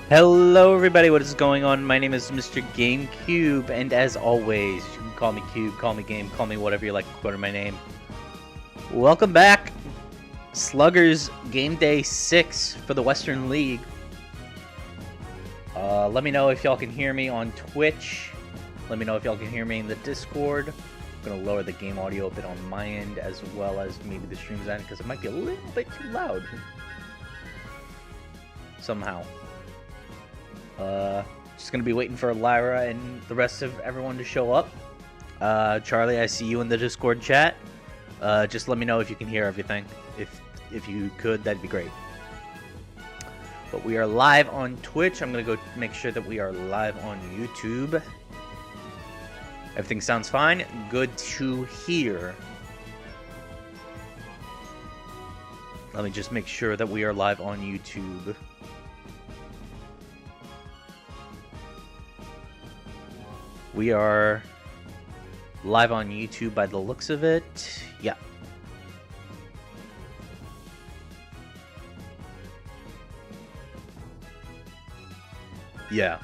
Hello everybody, what is going on? My name is Mr. GameCube, and as always, you can call me Cube, call me Game, call me whatever you like to quote my name. Welcome back! Sluggers Game Day 6 for the Western League. Let me know if y'all can hear me on Twitch. Let me know if y'all can hear me in the Discord. I'm going to lower the game audio a bit on my end, as well as maybe the stream's end, because it might be a little bit too loud. Somehow. Just gonna be waiting for Lyra and the rest of everyone to show up. Charlie, I see you in the Discord chat. Just let me know if you can hear everything. If you could, that'd be great. But we are live on Twitch. I'm gonna go make sure that we are live on YouTube. Everything sounds fine. Good to hear. Let me just make sure that we are live on YouTube. We are live on YouTube by the looks of it. Yeah. Yeah.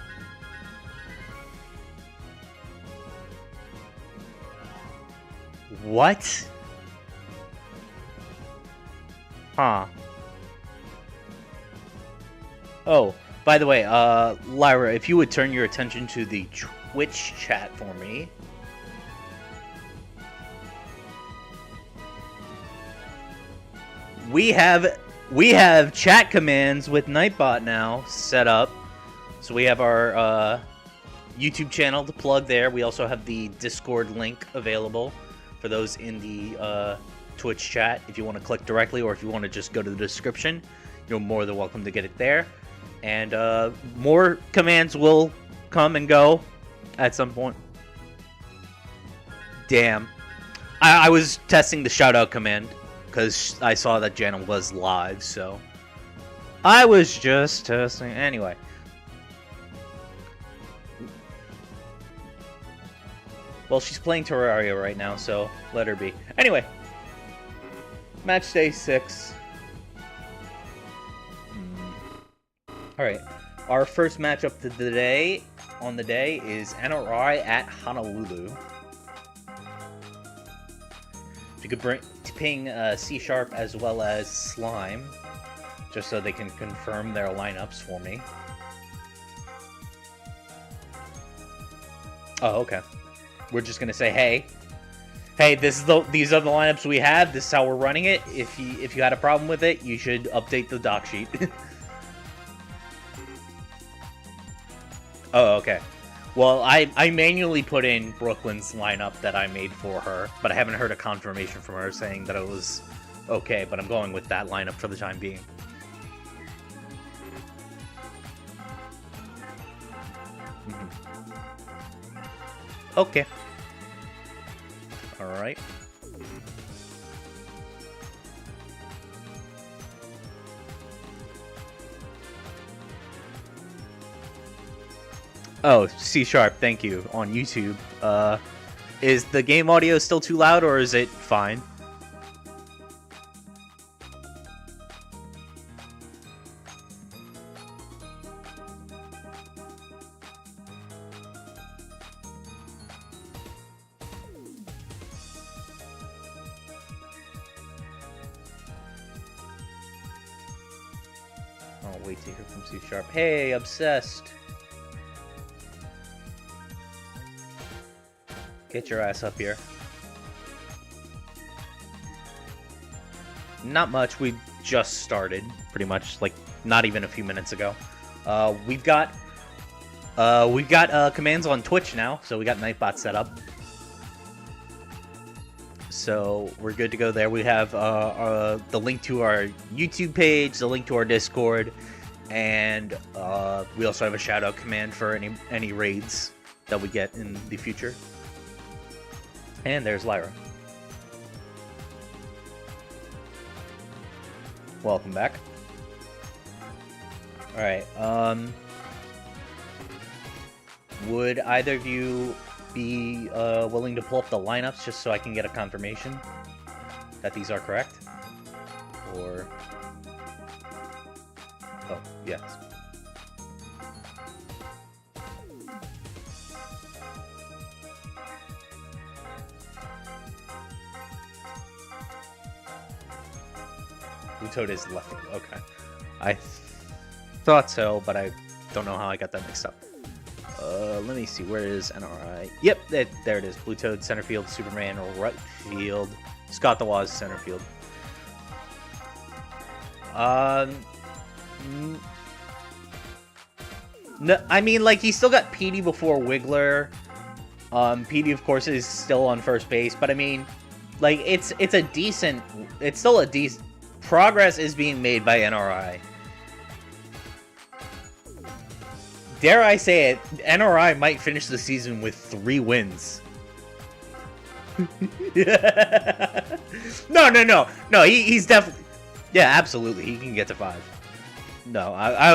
What? Huh. Oh, by the way, Lyra, if you would turn your attention to the Twitch chat for me. We have chat commands with Nightbot now set up. So we have our YouTube channel to plug there. We also have the Discord link available for those in the Twitch chat. If you want to click directly, or if you want to just go to the description, you're more than welcome to get it there. And more commands will come and go at some point. Damn. I was testing the shoutout command because I saw that Jana was live, so I was just testing. Anyway. Well, she's playing Terraria right now, so let her be. Anyway. Match day 6. Alright. Our first matchup on the day is NRI at Honolulu. If you could ping C# as well as Slime, just so they can confirm their lineups for me. Oh, okay. We're just gonna say, hey, these are the lineups we have. This is how we're running it. If you had a problem with it, you should update the doc sheet. Oh, okay. Well, I manually put in Brooklyn's lineup that I made for her, but I haven't heard a confirmation from her saying that it was okay, but I'm going with that lineup for the time being. Okay. Alright. Oh, C#, thank you, on YouTube. Is the game audio still too loud, or is it fine? I'll wait to hear from C#. Hey, Obsessed! Get your ass up here. Not much. We just started, pretty much, like not even a few minutes ago. We've got commands on Twitch now, so we got Nightbot set up. So we're good to go there. We have the link to our YouTube page, the link to our Discord, and we also have a shoutout command for any raids that we get in the future. And there's Lyra. Welcome back. Alright, would either of you be willing to pull up the lineups just so I can get a confirmation that these are correct? Or... Oh, yes. Blue Toad is left field. Okay. I thought so, but I don't know how I got that mixed up. Let me see. Where is NRI? Yep, there it is. Blue Toad, center field. Superman, right field. Scott the Woz, center field. No, I mean, like, he still got Petey before Wiggler. Petey, of course, is still on first base, but I mean, like, it's still a decent, progress is being made by NRI. Dare I say it, NRI might finish the season with 3 wins. No, he's definitely, yeah, absolutely, he can get to 5. No, I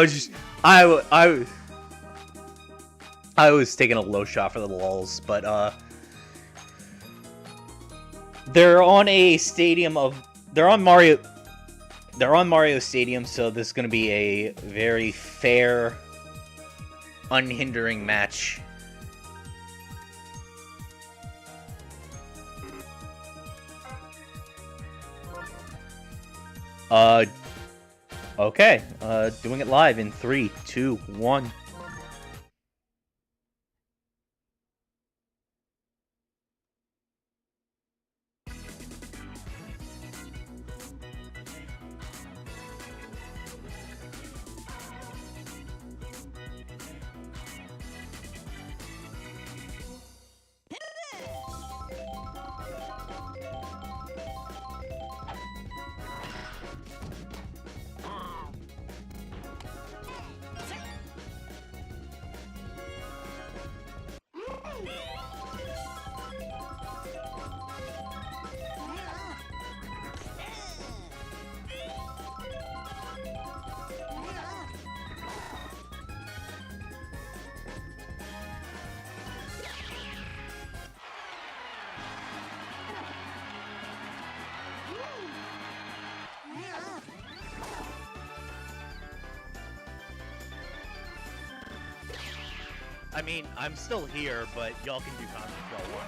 was taking a low shot for the lulz, but they're on Mario Stadium, so this is going to be a very fair, unhindering match. Okay, doing it live in 3, 2, 1. I mean, I'm still here, but y'all can do comments if y'all want.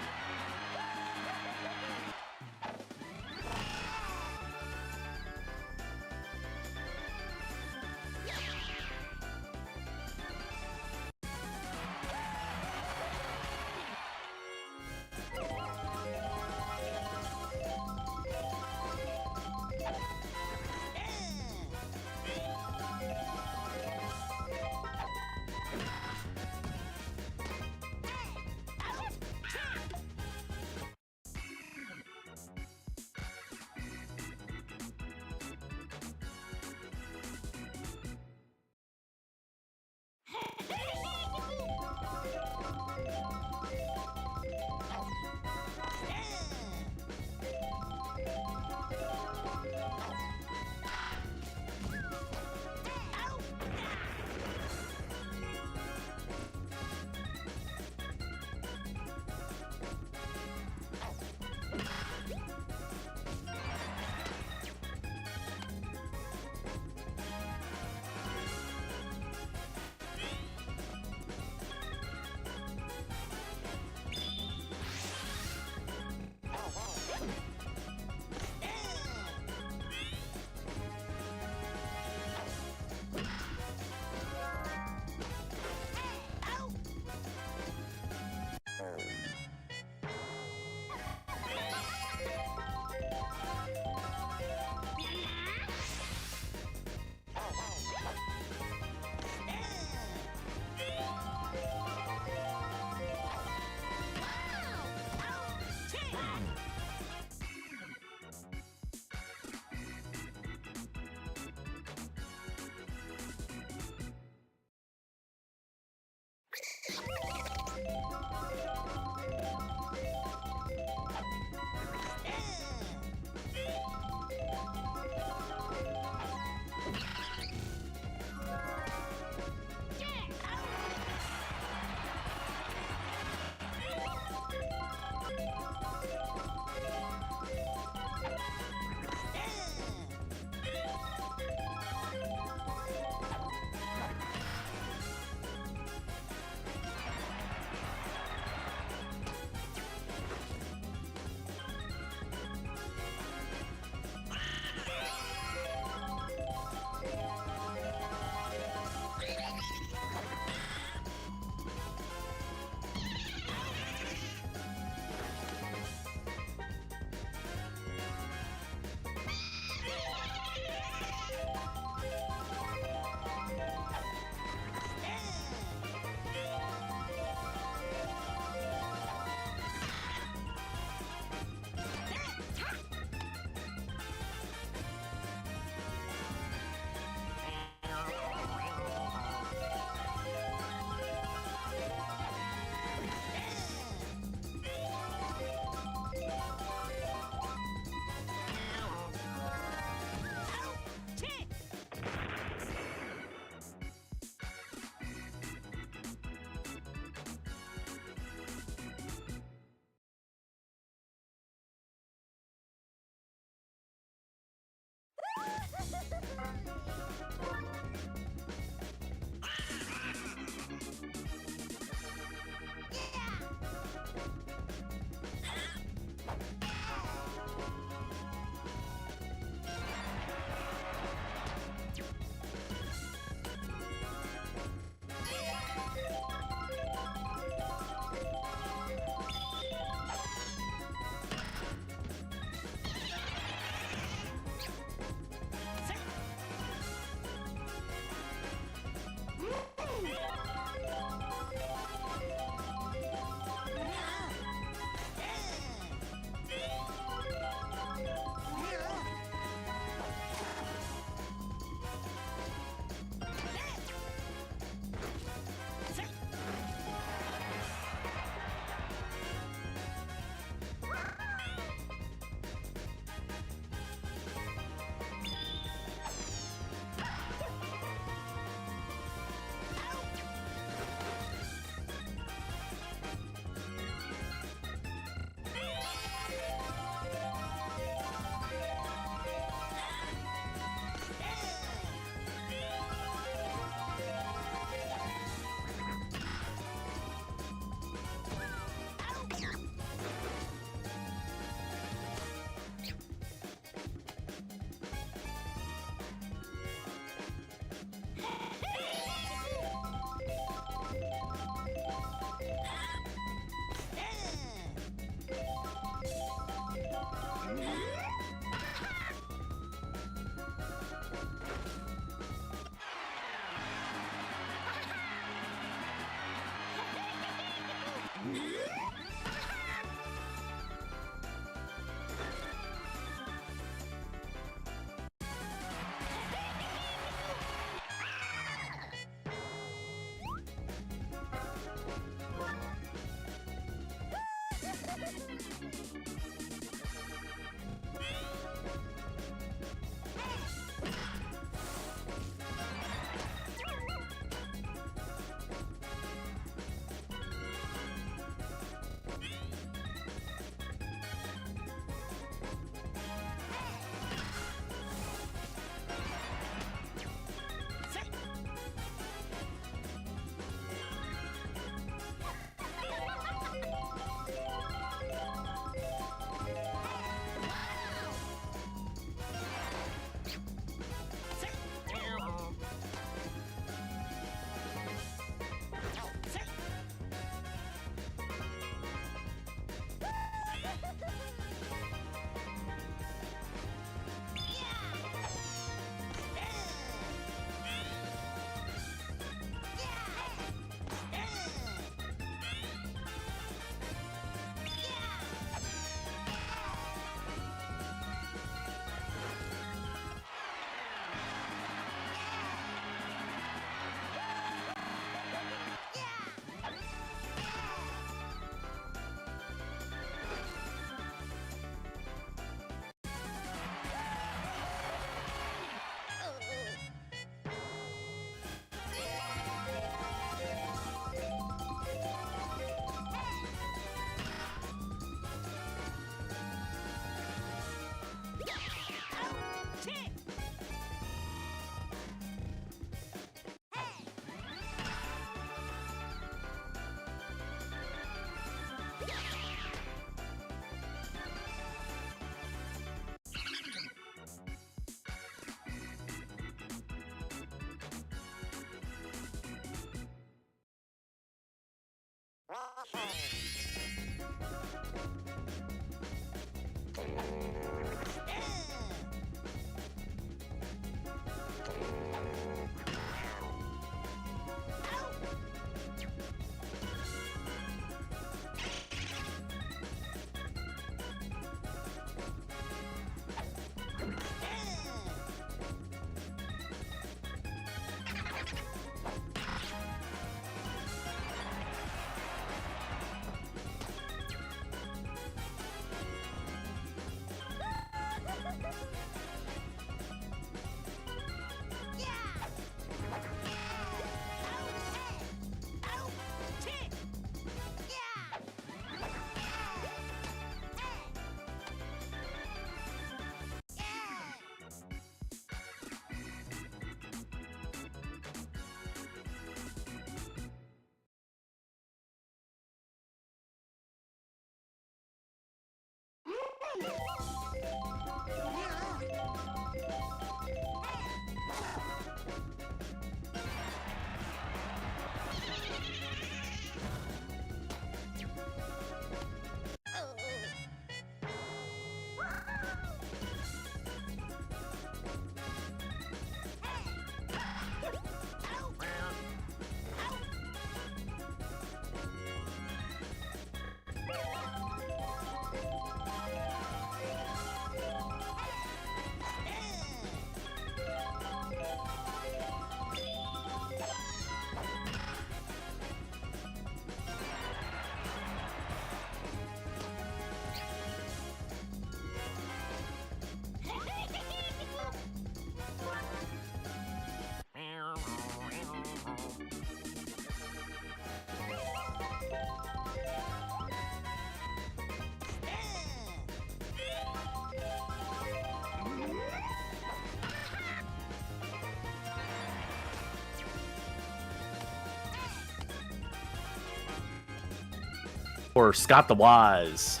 Or Scott the Wise.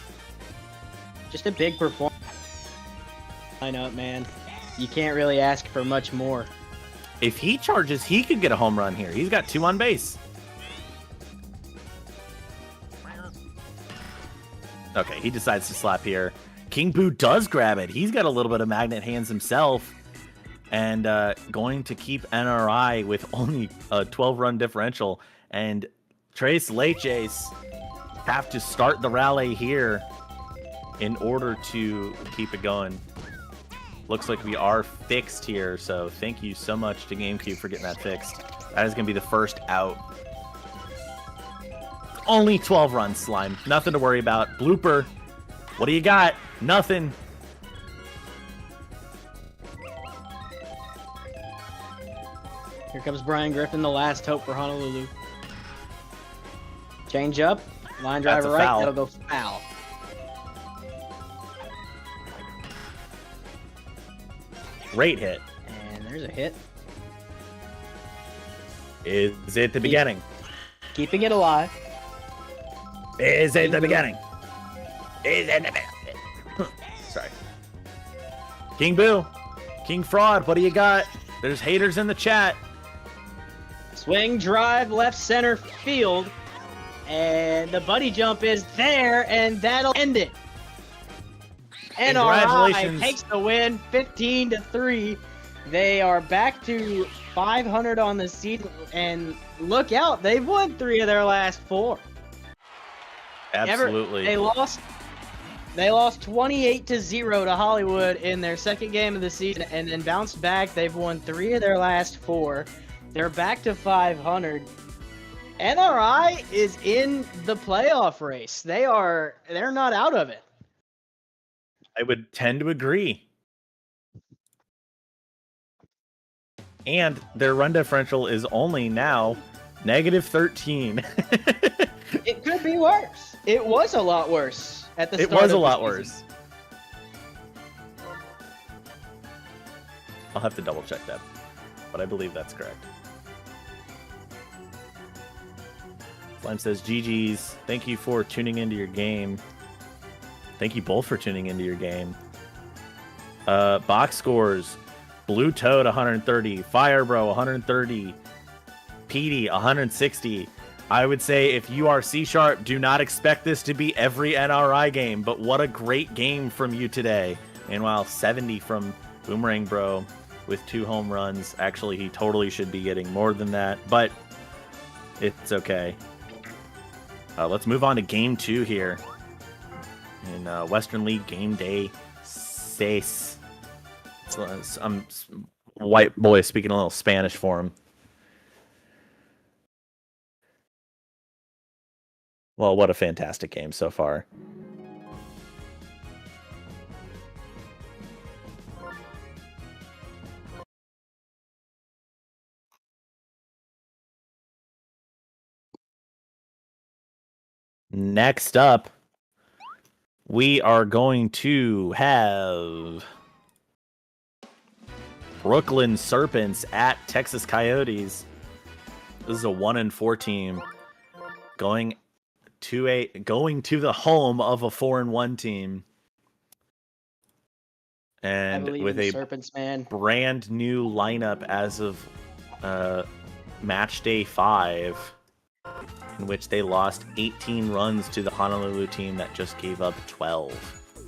Just a big performance. I know it, man. You can't really ask for much more. If he charges, he could get a home run here. He's got 2 on base. Okay, he decides to slap here. King Boo does grab it. He's got a little bit of magnet hands himself. And going to keep NRI with only a 12-run differential. And Tres Leches have to start the rally here in order to keep it going. Looks like we are fixed here, so thank you so much to GameCube for getting that fixed. That is going to be the first out. Only 12 runs, Slime. Nothing to worry about. Blooper, what do you got? Nothing. Here comes Brian Griffin, the last hope for Honolulu. Change up. Line driver right, foul. that'll go foul. Great hit. And there's a hit. Is it the beginning? Keeping it alive. Is it the beginning? Is it the beginning? Sorry. King Boo. King Fraud, what do you got? There's haters in the chat. Swing, drive, left center field. And the buddy jump is there, and that'll end it. NRI Congratulations. takes the win, 15-3. They are back to 500 on the season, and look out, they've won 3 of their last 4. Absolutely. They lost 28-0 to Hollywood in their second game of the season, and then bounced back. They've won 3 of their last 4. They're back to 500. NRI is in the playoff race. They're not out of it. I would tend to agree. And their run differential is only now -13. It could be worse. It was a lot worse at the start. It was a of lot the worse. season. I'll have to double check that, but I believe that's correct. Slime says, GG's. Thank you for tuning into your game. Thank you both for tuning into your game. Box scores. Blue Toad, 130. Firebro, 130. Petey, 160. I would say if you are C Sharp, do not expect this to be every NRI game, but what a great game from you today. Meanwhile, 70 from Boomerang Bro with 2 home runs. Actually, he totally should be getting more than that, but it's okay. Let's move on to game 2 here in Western League Game Day 6. I'm white boy speaking a little Spanish for him. Well, what a fantastic game so far. Next up, we are going to have Brooklyn Serpents at Texas Coyotes. This is a 1-4 team going to the home of a 4-1 team, and with a Serpents, man. brand new lineup as of match day 5, in which they lost 18 runs to the Honolulu team that just gave up 12,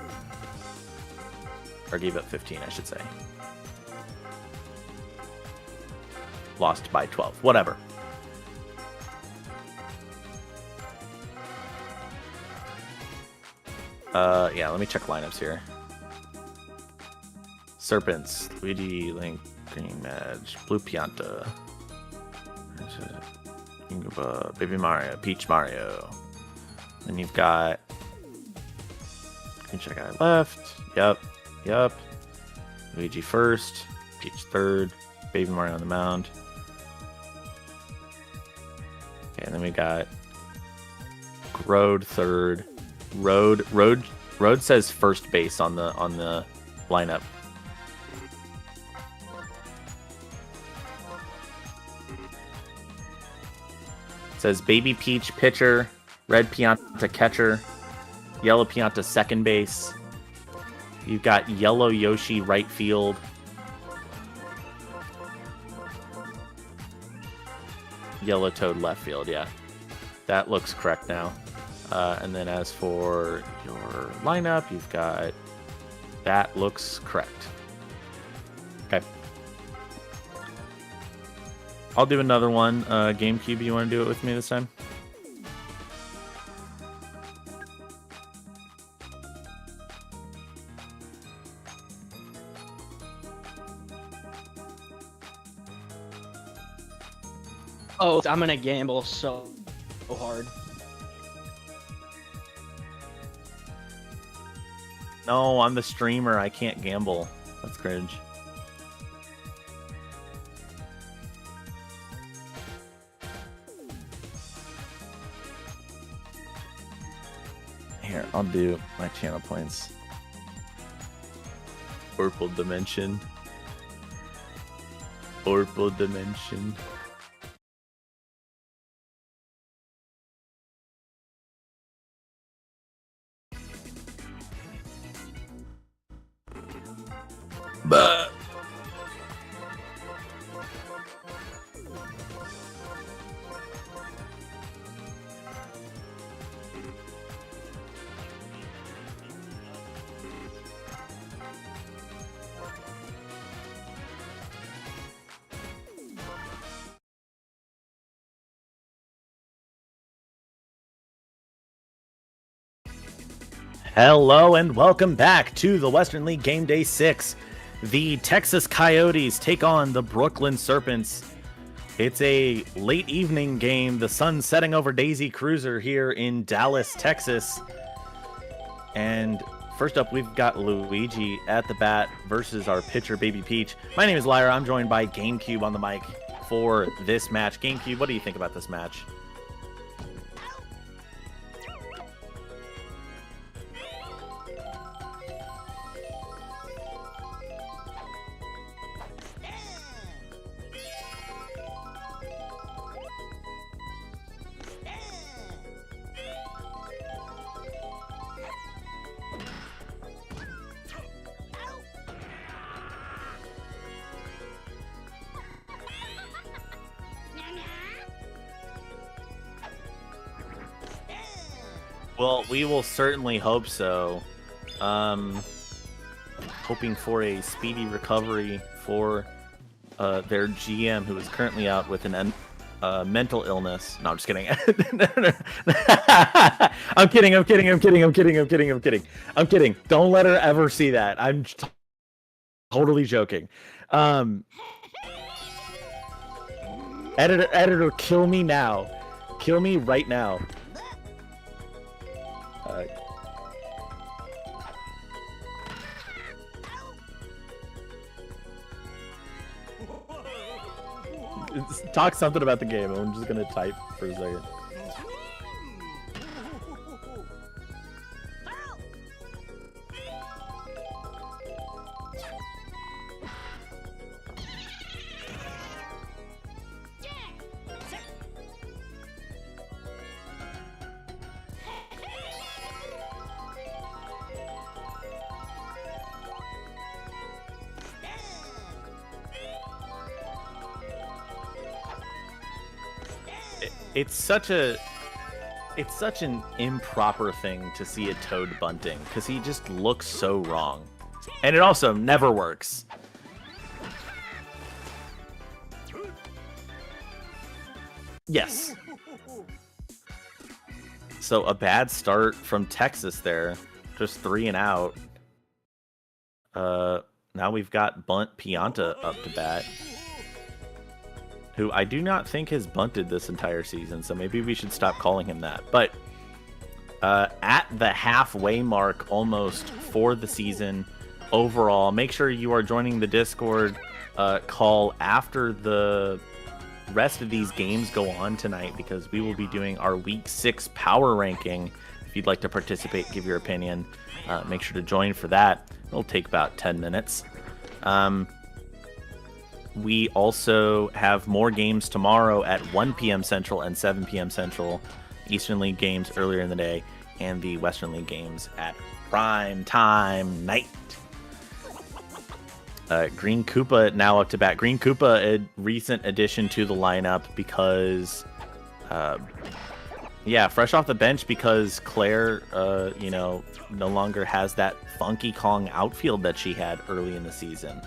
or gave up 15, I should say. Lost by 12, whatever. Yeah, let me check lineups here. Serpents, Luigi, Link, Green Madge, Blue Pianta, Baby Mario, Peach Mario. Then you've got Green Check Guy left. Yep. Luigi first, Peach third, Baby Mario on the mound. Okay, and then we got Road third. Road says first base on the lineup. It says Baby Peach pitcher, Red Pianta catcher, Yellow Pianta second base. You've got Yellow Yoshi right field. Yellow Toad left field, yeah. That looks correct now. And then as for your lineup, you've got... That looks correct. Okay. I'll do another one. GameCube, you want to do it with me this time? Oh, I'm gonna gamble so hard. No, I'm the streamer. I can't gamble. That's cringe. Here, I'll do my channel points. Purple Dimension. Purple Dimension. But hello and welcome back to the Western League Game Day 6. The Texas Coyotes take on the Brooklyn Serpents. It's a late evening game. The sun's setting over Daisy Cruiser here in Dallas, Texas. And first up, we've got Luigi at the bat versus our pitcher, Baby Peach. My name is Lyra. I'm joined by GameCube on the mic for this match. GameCube, what do you think about this match? Well, we will certainly hope so. Hoping for a speedy recovery for their GM, who is currently out with an mental illness. No, I'm just kidding. I'm kidding. Don't let her ever see that. I'm totally joking. Editor, kill me now. Kill me right now. Talk something about the game. I'm just gonna type for a second. It's such an improper thing to see a Toad bunting, because he just looks so wrong. And it also never works. Yes. So a bad start from Texas there. Just 3 and out. Now we've got Bunt Pianta up to bat, who I do not think has bunted this entire season, so maybe we should stop calling him that. But at the halfway mark almost for the season overall, make sure you are joining the Discord call after the rest of these games go on tonight, because we will be doing our Week 6 power ranking. If you'd like to participate, give your opinion, make sure to join for that. It'll take about 10 minutes. We also have more games tomorrow at 1 p.m. Central and 7 p.m. Central. Eastern League games earlier in the day, and the Western League games at prime time night. Green Koopa now up to bat. Green Koopa, a recent addition to the lineup because, fresh off the bench because Claire, no longer has that Funky Kong outfield that she had early in the season.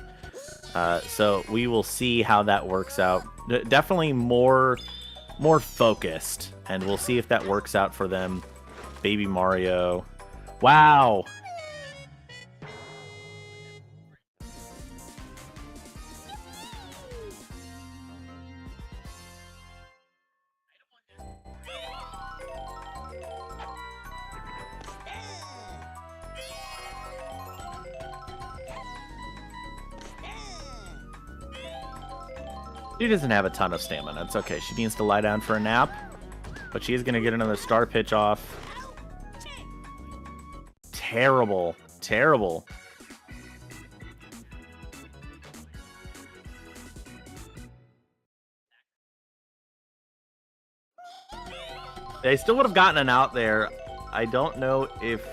So we will see how that works out. Definitely more focused, and we'll see if that works out for them. Baby Mario. Wow. She doesn't have a ton of stamina. It's okay. She needs to lie down for a nap, but she is going to get another star pitch off. Terrible. Terrible. They still would have gotten an out there. I don't know if...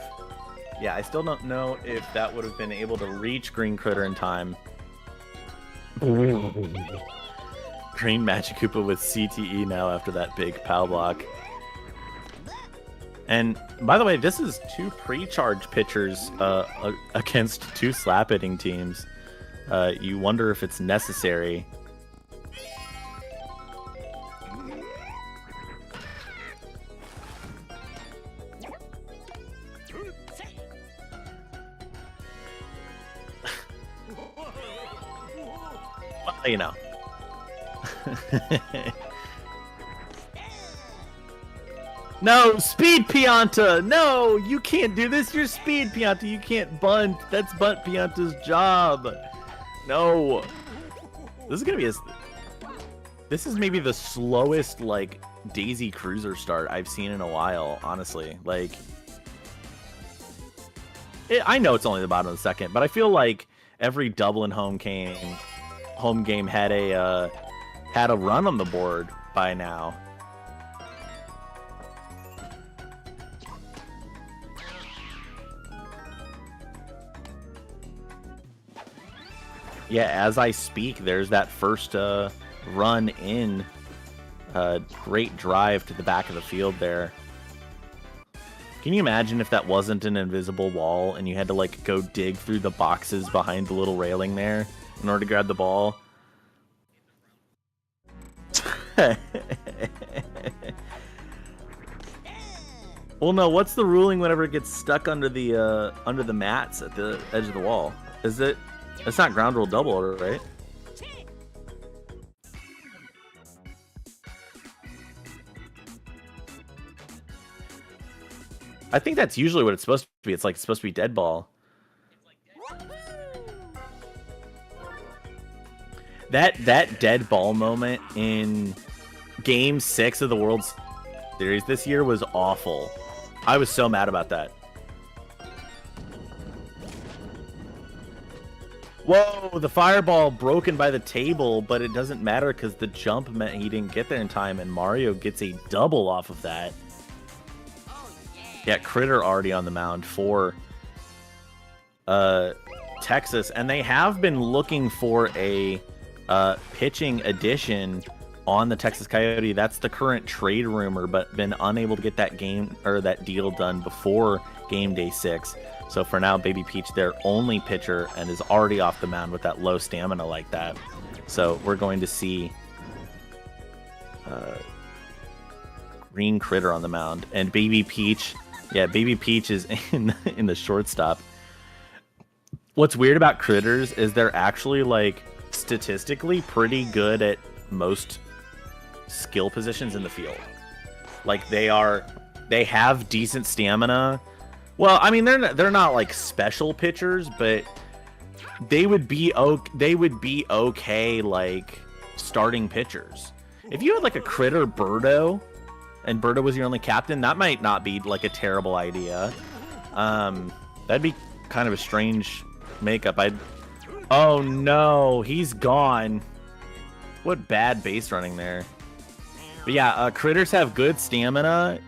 Yeah, I still don't know if that would have been able to reach Green Critter in time. Green Magic Koopa with CTE now after that big POW block. And by the way, this is 2 pre-charge pitchers against 2 slap hitting teams. You wonder if it's necessary. Well, you know. No, Speed Pianta! No, you can't do this. You're Speed Pianta. You can't bunt. That's Bunt Pianta's job. No. This is gonna be this is maybe the slowest, like, Daisy Cruiser start I've seen in a while, honestly. Like, I know it's only the bottom of the second, but I feel like every Dublin home game had a run on the board by now. Yeah, as I speak, there's that first run in. Great drive to the back of the field there Can you imagine if that wasn't an invisible wall and you had to like go dig through the boxes behind the little railing there in order to grab the ball? Well, no. What's the ruling whenever it gets stuck under the mats at the edge of the wall? Is it? It's not ground rule double order, right? I think that's usually what it's supposed to be. It's like it's supposed to be dead ball. That dead ball moment in Game 6 of the World Series this year was awful. I was so mad about that. Whoa, the fireball broken by the table, but it doesn't matter because the jump meant he didn't get there in time, and Mario gets a double off of that. Yeah, Critter already on the mound for Texas, and they have been looking for a pitching addition on the Texas Coyote. That's the current trade rumor, but been unable to get that game or that deal done before game day 6. So for now, Baby Peach, their only pitcher, and is already off the mound with that low stamina like that. So we're going to see Green Critter on the mound, and Baby Peach. Yeah, Baby Peach is in the shortstop. What's weird about Critters is they're actually like statistically pretty good at most skill positions in the field. Like they have decent stamina. Well, I mean they're not like special pitchers, but they would be okay like starting pitchers. If you had like a Critter Birdo and Birdo was your only captain, that might not be like a terrible idea. That'd be kind of a strange makeup. Oh no, he's gone. What bad base running there. But yeah, Critters have good stamina.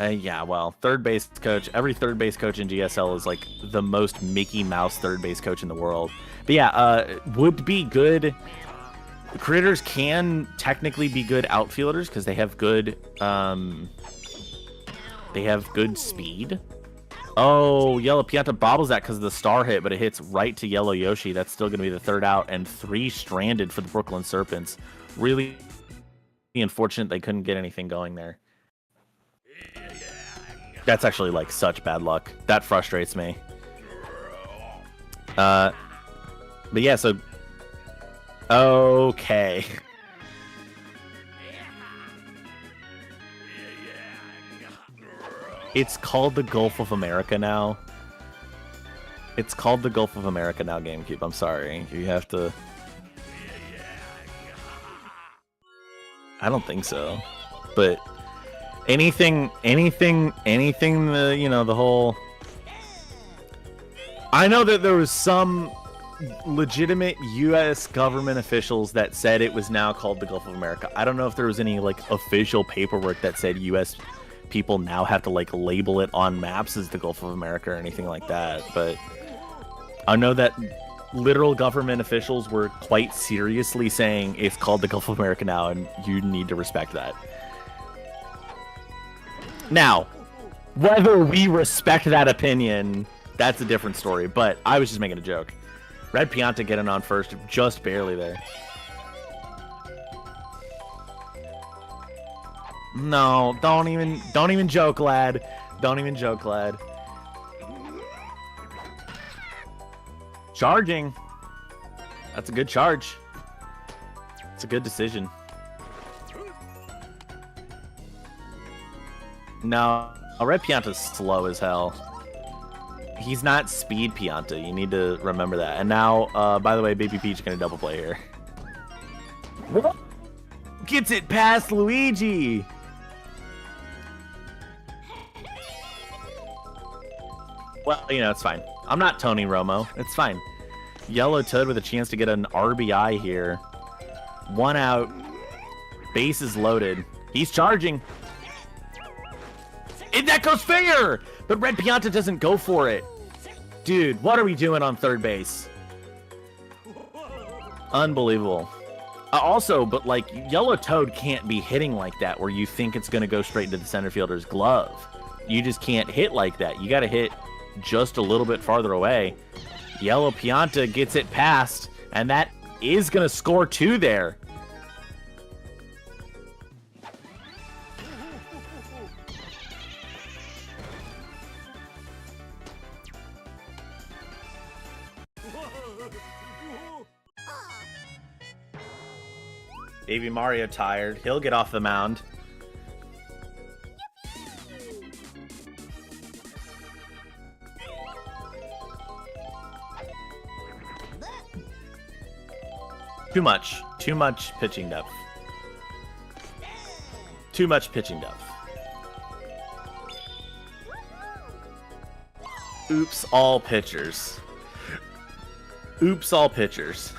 Yeah, well, third base coach. Every third base coach in GSL is like the most Mickey Mouse third base coach in the world. But yeah, would be good. Critters can technically be good outfielders because they have good speed. Oh, Yellow Pianta bobbles that because of the star hit, but it hits right to Yellow Yoshi. That's still going to be the third out, and 3 stranded for the Brooklyn Serpents. Really unfortunate they couldn't get anything going there. That's actually like such bad luck. That frustrates me. But yeah, so okay. It's called the Gulf of America now. It's called the Gulf of America now, GameCube. I'm sorry. You have to... I don't think so. But anything, you know, the whole... I know that there was some legitimate U.S. government officials that said it was now called the Gulf of America. I don't know if there was any, like, official paperwork that said U.S. people now have to, like, label it on maps as the Gulf of America or anything like that, but I know that literal government officials were quite seriously saying it's called the Gulf of America now, and you need to respect that. Now, whether we respect that opinion, that's a different story, but I was just making a joke. Red Pianta getting on first, just barely there. No, don't even joke, lad. Don't even joke, lad. Charging. That's a good charge. It's a good decision. No, Red Pianta's slow as hell. He's not speed Pianta. You need to remember that. And now, by the way, Baby Peach gonna double play here. Gets it past Luigi. Well, you know, it's fine. I'm not Tony Romo. It's fine. Yellow Toad with a chance to get an RBI here. 1 out. Bases loaded. He's charging. And that goes fair! But Red Pianta doesn't go for it. Dude, what are we doing on third base? Unbelievable. Also, but like, Yellow Toad can't be hitting like that where you think it's going to go straight into the center fielder's glove. can't hit like that. You got to hit just a little bit farther away. Yellow Pianta gets it past, and that is going to score 2 there. Baby Mario tired. He'll get off the mound. Too much pitching depth. Too much pitching depth. Oops, all pitchers. Oops, all pitchers.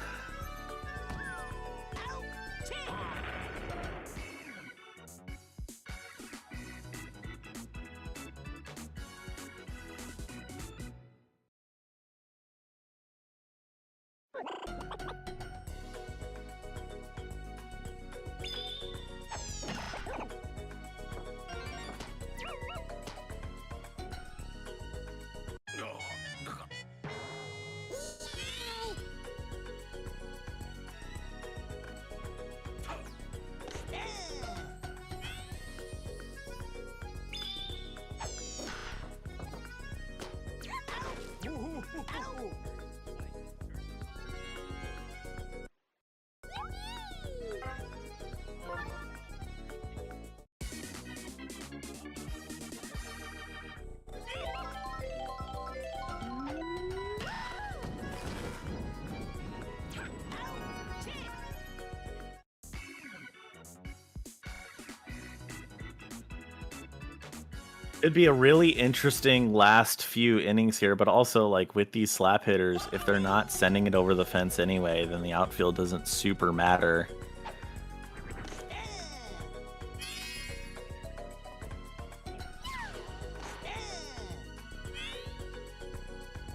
It'd be a really interesting last few innings here, but also like with these slap hitters, if they're not sending it over the fence anyway, then the outfield doesn't super matter.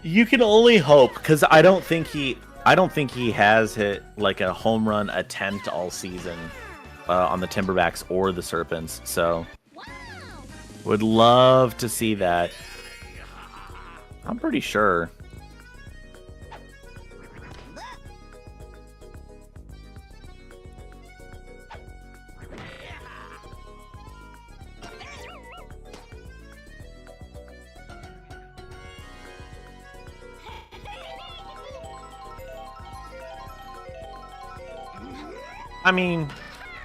You can only hope, because I don't think he has hit like a home run attempt all season on the Timberbacks or the Serpents, so would love to see that. I'm pretty sure. I mean,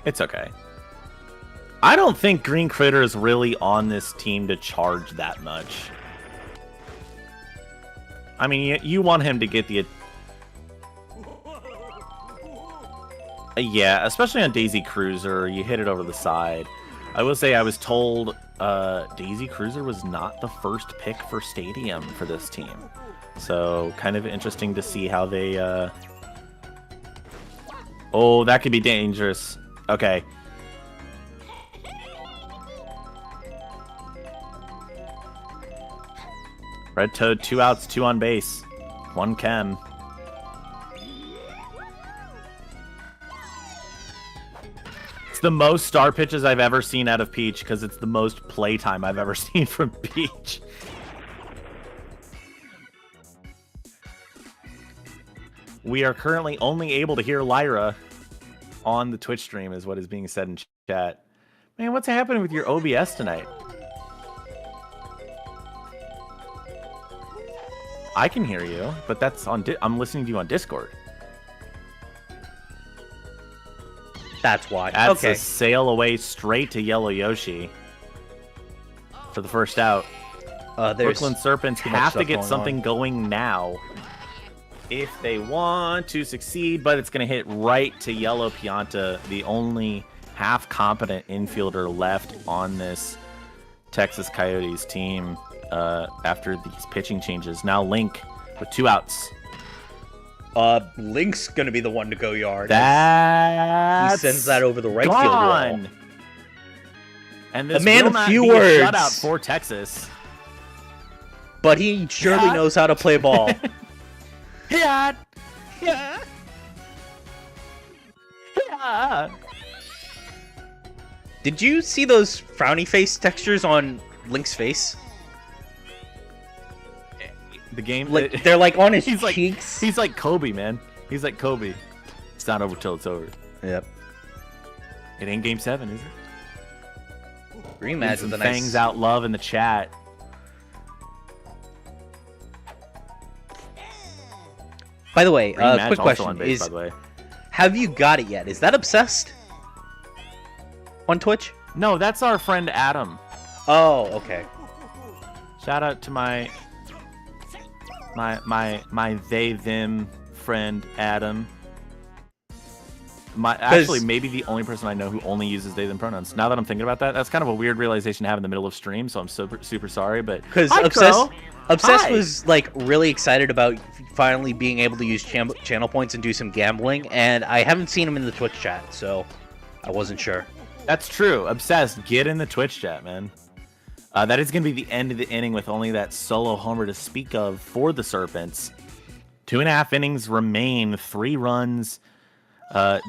it's okay. I don't think Green Critter is really on this team to charge that much. I mean, you want him to get the... yeah, especially on Daisy Cruiser, you hit it over the side. I will say I was told Daisy Cruiser was not the first pick for Stadium for this team. So, kind of interesting to see how they... Oh, that could be dangerous. Okay. Red Toad, 2 outs, 2 on base. 1 chem. It's the most star pitches I've ever seen out of Peach, because it's the most playtime I've ever seen from Peach. We are currently only able to hear Lyra on the Twitch stream, is what is being said in chat. Man, what's happening with your OBS tonight? I can hear you, but that's on. I'm listening to you on Discord. That's why. That's okay. a sail away straight to Yellow Yoshi for the first out. Brooklyn Serpents have to get something going now if they want to succeed, but it's going to hit right to Yellow Pianta, the only half-competent infielder left on this Texas Coyotes team after these pitching changes. Now Link with 2 outs. Link's going to be the one to go yard. He sends that over the right field wall. And this a man will of not few be words. A shutout for Texas. But he surely knows how to play ball. Yeah. Did you see those frowny face textures on Link's face? The game, Like they're like on his he's like cheeks. he's like Kobe, man. He's like Kobe. It's not over till it's over. Yep. It ain't game 7, is it? Rematch with a nice. Fangs out love in the chat. By the way, Rematch quick also question on base, is: by the way. have you got it yet? Is that Obsessed on Twitch? No, that's our friend Adam. Oh, okay. Shout out to my they them friend Adam. Actually maybe the only person I know who only uses they them pronouns. Now that I'm thinking about that, that's kind of a weird realization to have in the middle of stream, so I'm super sorry, but because Obsessed was like really excited about finally being able to use channel points and do some gambling, and I haven't seen him in the Twitch chat, so I wasn't sure. That's true. Obsessed, get in the Twitch chat, man. That is going to be the end of the inning with only that solo homer to speak of for the Serpents. 2.5 innings remain, 3 runs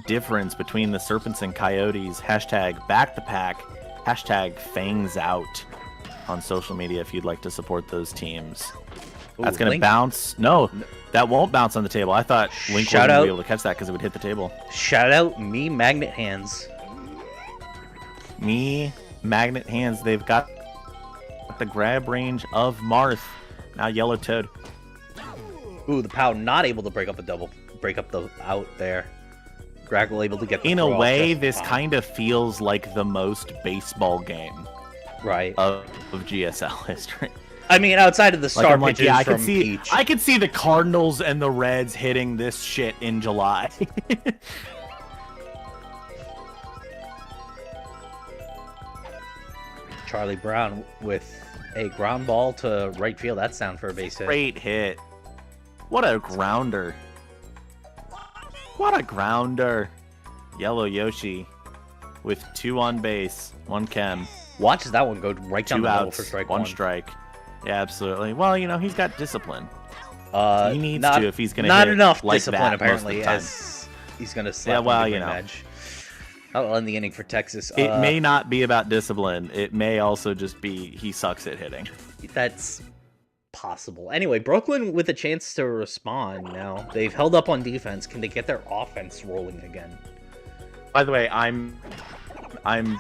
difference between the Serpents and Coyotes. Hashtag back the pack. Hashtag fangs out on social media if you'd like to support those teams. That's going to bounce. No, that won't bounce on the table. I thought Link wasn't going to be able to catch that because it would hit the table. Shout out me magnet hands. Me magnet hands. They've got the grab range of Marth. Now Yellow Toad. Ooh, the POW not able to break up the out there. Graggle able to get the in a throw way, off this kind of feels like the most baseball game right of GSL history. I mean, outside of the star pitches yeah, from Peach. I could see the Cardinals and the Reds hitting this shit in July. Charlie Brown with a ground ball to right field. That's down for a base hit. Great hit. What a grounder. What a grounder. Yellow Yoshi with 2 on base, 1 chem. Watch that one go right down 2 the middle outs, for strike 1 strike. Yeah, absolutely. Well, you know, he's got discipline. He needs not, to if he's going to not hit enough like discipline that apparently most of the time. as he's going to slap you know. edge. That'll end the inning for Texas. It may not be about discipline. It may also just be he sucks at hitting. That's possible. Anyway, Brooklyn with a chance to respond now. They've held up on defense. Can they get their offense rolling again? By the way, I'm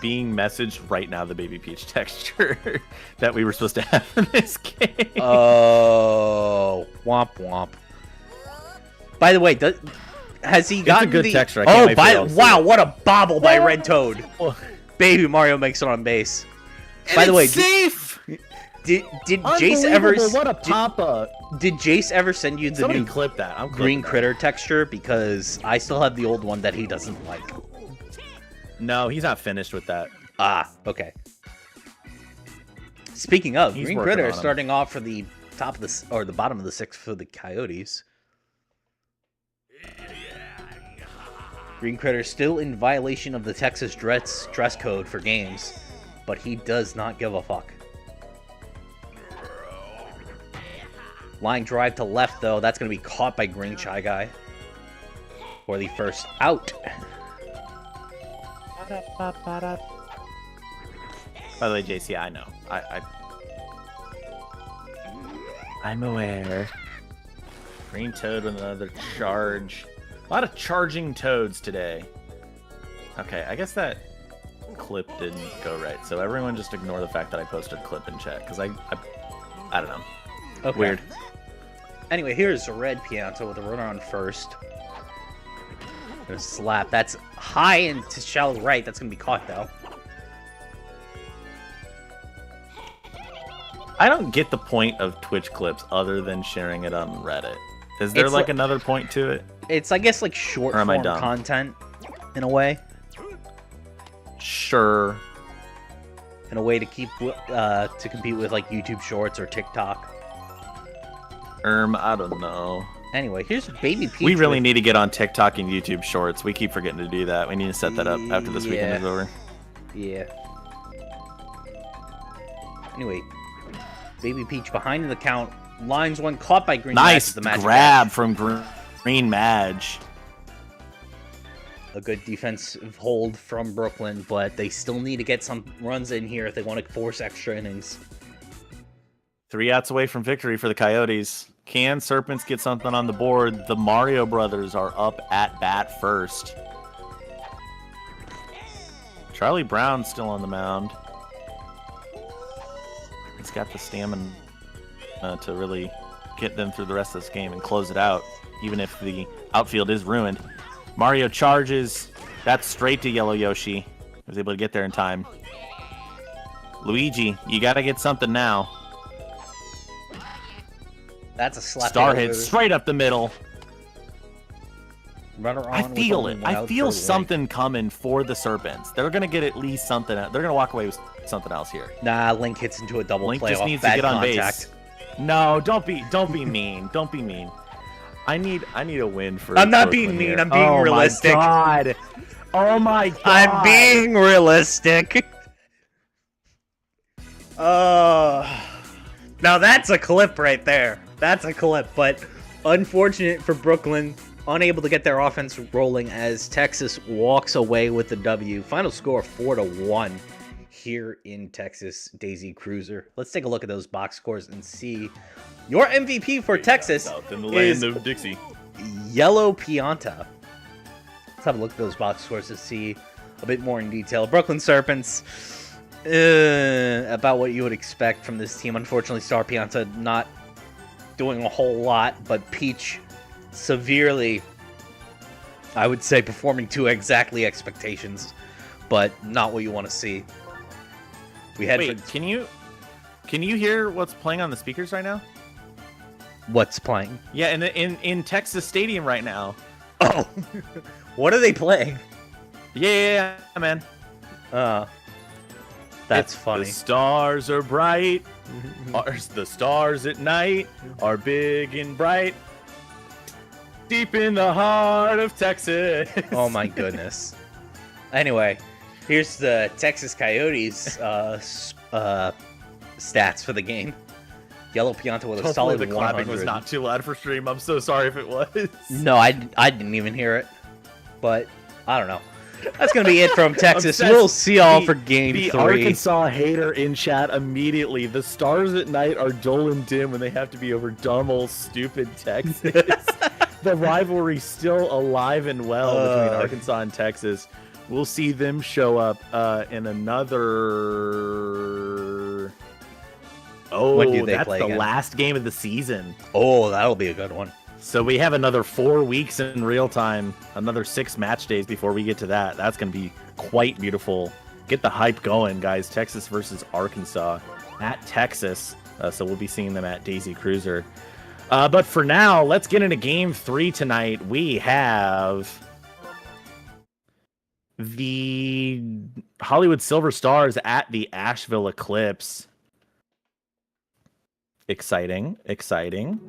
being messaged right now the Baby Peach texture that we were supposed to have in this game. Oh, womp womp. By the way, has he gotten a good the... texture. I can't wait for wow, what a bobble by Red Toad. Baby Mario makes it on base. By the way, safe. Did Jace ever... What a pop-up. Did Jace ever send you the Somebody new clip that. I'm green that. critter texture? Because I still have the old one that he doesn't like. No, he's not finished with that. Ah, okay. Speaking of, He's green working critter on him. starting off for the top of the or the bottom of the 6th for the Coyotes. Green critter still in violation of the Texas dress code for games, but he does not give a fuck. Line drive to left though, that's going to be caught by Green Chai Guy for the first out. By the way, JC, I know. I'm aware. Green Toad with another charge. A lot of charging toads today. Okay, I guess that clip didn't go right. So everyone just ignore the fact that I posted a clip in chat, because I don't know. Okay. Weird. Anyway, here's a red Pianta with a runner on first. Gonna slap. That's high and to shallow right. That's gonna be caught though. I don't get the point of Twitch clips other than sharing it on Reddit. Is there like another point to it? It's, I guess, like short form content in a way. Sure. In a way to keep to compete with like YouTube Shorts or TikTok. I don't know. Anyway, here's Baby Peach. We really need to get on TikTok and YouTube Shorts. We keep forgetting to do that. We need to set that up after this weekend is over. Yeah. Anyway, Baby Peach behind in the count. Lines one caught by Green. Nice grab from Green Madge. a good defensive hold from Brooklyn, but they still need to get some runs in here if they want to force extra innings. 3 outs away from victory for the Coyotes. Can Serpents get something on the board? The Mario brothers are up at bat first. Charlie Brown's still on the mound. He's got the stamina to really get them through the rest of this game and close it out, even if the outfield is ruined. Mario charges. That's straight to Yellow Yoshi. Was able to get there in time. Luigi, you got to get something now. That's a slap. Star hit straight up the middle. Runner on I feel with it. only I one out feel for something coming for the Serpents. They're going to get at least something. They're going to walk away with something else here. Nah, Link hits into a double Link play just off needs to bad get on contact. base. No, don't be mean. Don't be mean. I need a win for. I'm not Brooklyn being mean. here. I'm being realistic. Oh my god. Oh my god. I'm being realistic. Now that's a clip right there. That's a clip, but unfortunate for Brooklyn, unable to get their offense rolling as Texas walks away with the W. Final score 4-1 here in Texas, Daisy Cruiser. Let's take a look at those box scores and see. Your MVP for Texas South in the is land of Dixie. Yellow Pianta. Let's have a look at those box scores to see a bit more in detail. Brooklyn Serpents, about what you would expect from this team. Unfortunately, Star Pianta not doing a whole lot, but Peach severely, I would say, performing to exactly expectations, but not what you want to see. We had Wait, can you hear what's playing on the speakers right now? what's playing. Yeah, in Texas Stadium right now. Oh, what are they playing? Yeah, man. That's funny. The stars are bright. The stars at night are big and bright. Deep in the heart of Texas. Oh my goodness. Anyway, here's the Texas Coyotes stats for the game. Yellow Pianta with a Hopefully solid the 100. clapping was not too loud for stream. I'm so sorry if it was. No, I didn't even hear it. But I don't know. That's going to be it from Texas. Obsessed. We'll see y'all for game The 3. Arkansas hater in chat immediately. The stars at night are dull and dim when they have to be over dumb old stupid Texas. The rivalry's still alive and well between Arkansas and Texas. We'll see them show up in another. Oh, When do they that's play the again? last game of the season. Oh, that'll be a good one. So we have another 4 weeks in real time, another 6 match days before we get to that. That's going to be quite beautiful. Get the hype going, guys. Texas versus Arkansas at Texas. So we'll be seeing them at Daisy Cruiser. But for now, let's get into game 3 tonight. We have the Hollywood Silver Stars at the Asheville Eclipse. Exciting, exciting.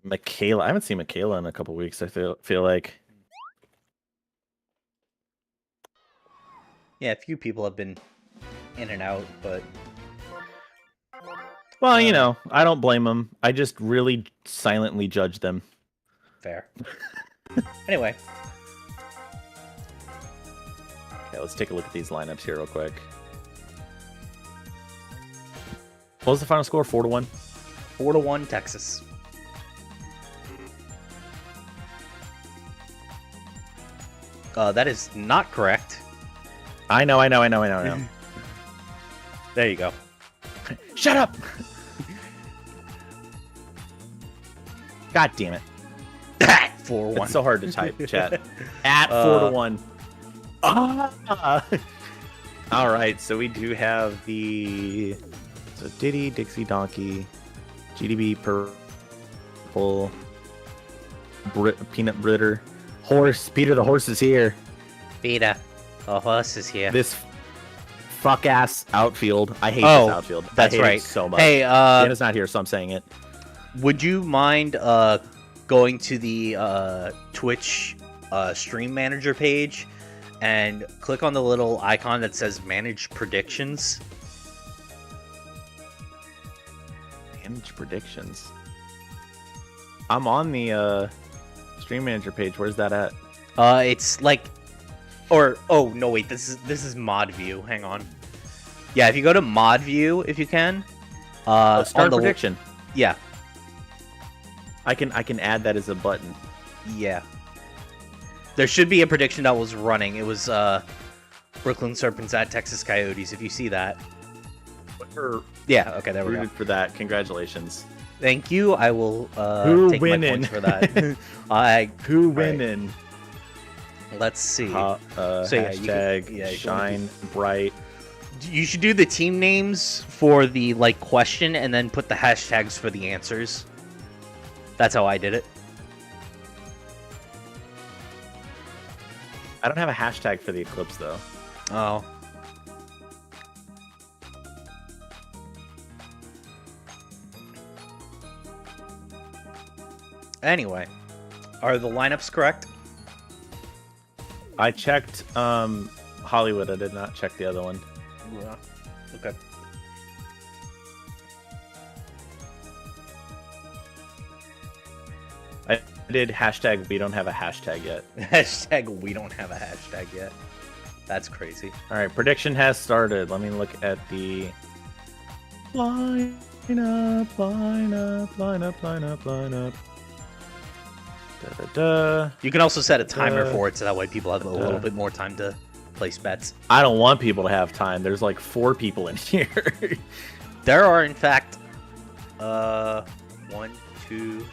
Michaela, I haven't seen Michaela in a couple weeks. I feel like. Yeah, a few people have been in and out, but Well, you know, I don't blame them. I just really silently judge them. fair. Anyway, Okay, let's take a look at these lineups here real quick. What was the final score? 4-1. 4-1 Texas. That is not correct. I know. There you go. Shut up! God damn it. 4-1. It's so hard to type, chat. At 4-1. All right, so we do have the Diddy, Dixie, Donkey, GDB, Purple, Peanut Britter, Horse. Peter the Horse is here. Peter, the horse is here. This fuck ass outfield. I hate this outfield. That's I hate right. it so much. Hey, Dana's not here, so I'm saying it. would you mind going to the Twitch stream manager page and click on the little icon that says manage predictions? Manage predictions. I'm on the Stream Manager page. Where's that at? It's like, or oh no, wait, this is mod view. Hang on. Yeah, if you go to mod view, if you can. Start on the prediction. Yeah. I can add that as a button. Yeah. There should be a prediction that was running. It was Brooklyn Serpents at Texas Coyotes. If you see that. Yeah. Okay. There we go. Rooted for that. Congratulations. Thank you. I will Who take winning? my points for that. Who right. winning? Let's see. So hashtag shine bright. You should do the team names for the like question and then put the hashtags for the answers. That's how I did it. I don't have a hashtag for the eclipse though. Oh. Anyway, are the lineups correct? I checked Hollywood. I did not check the other one. Yeah. Okay. I did hashtag we don't have a hashtag yet. Hashtag we don't have a hashtag yet. That's crazy. All right, prediction has started. Let me look at the lineup. You can also set a timer for it so that way people have a little bit more time to place bets. I don't want people to have time. There's like 4 people in here. There are, in fact, 1, 2,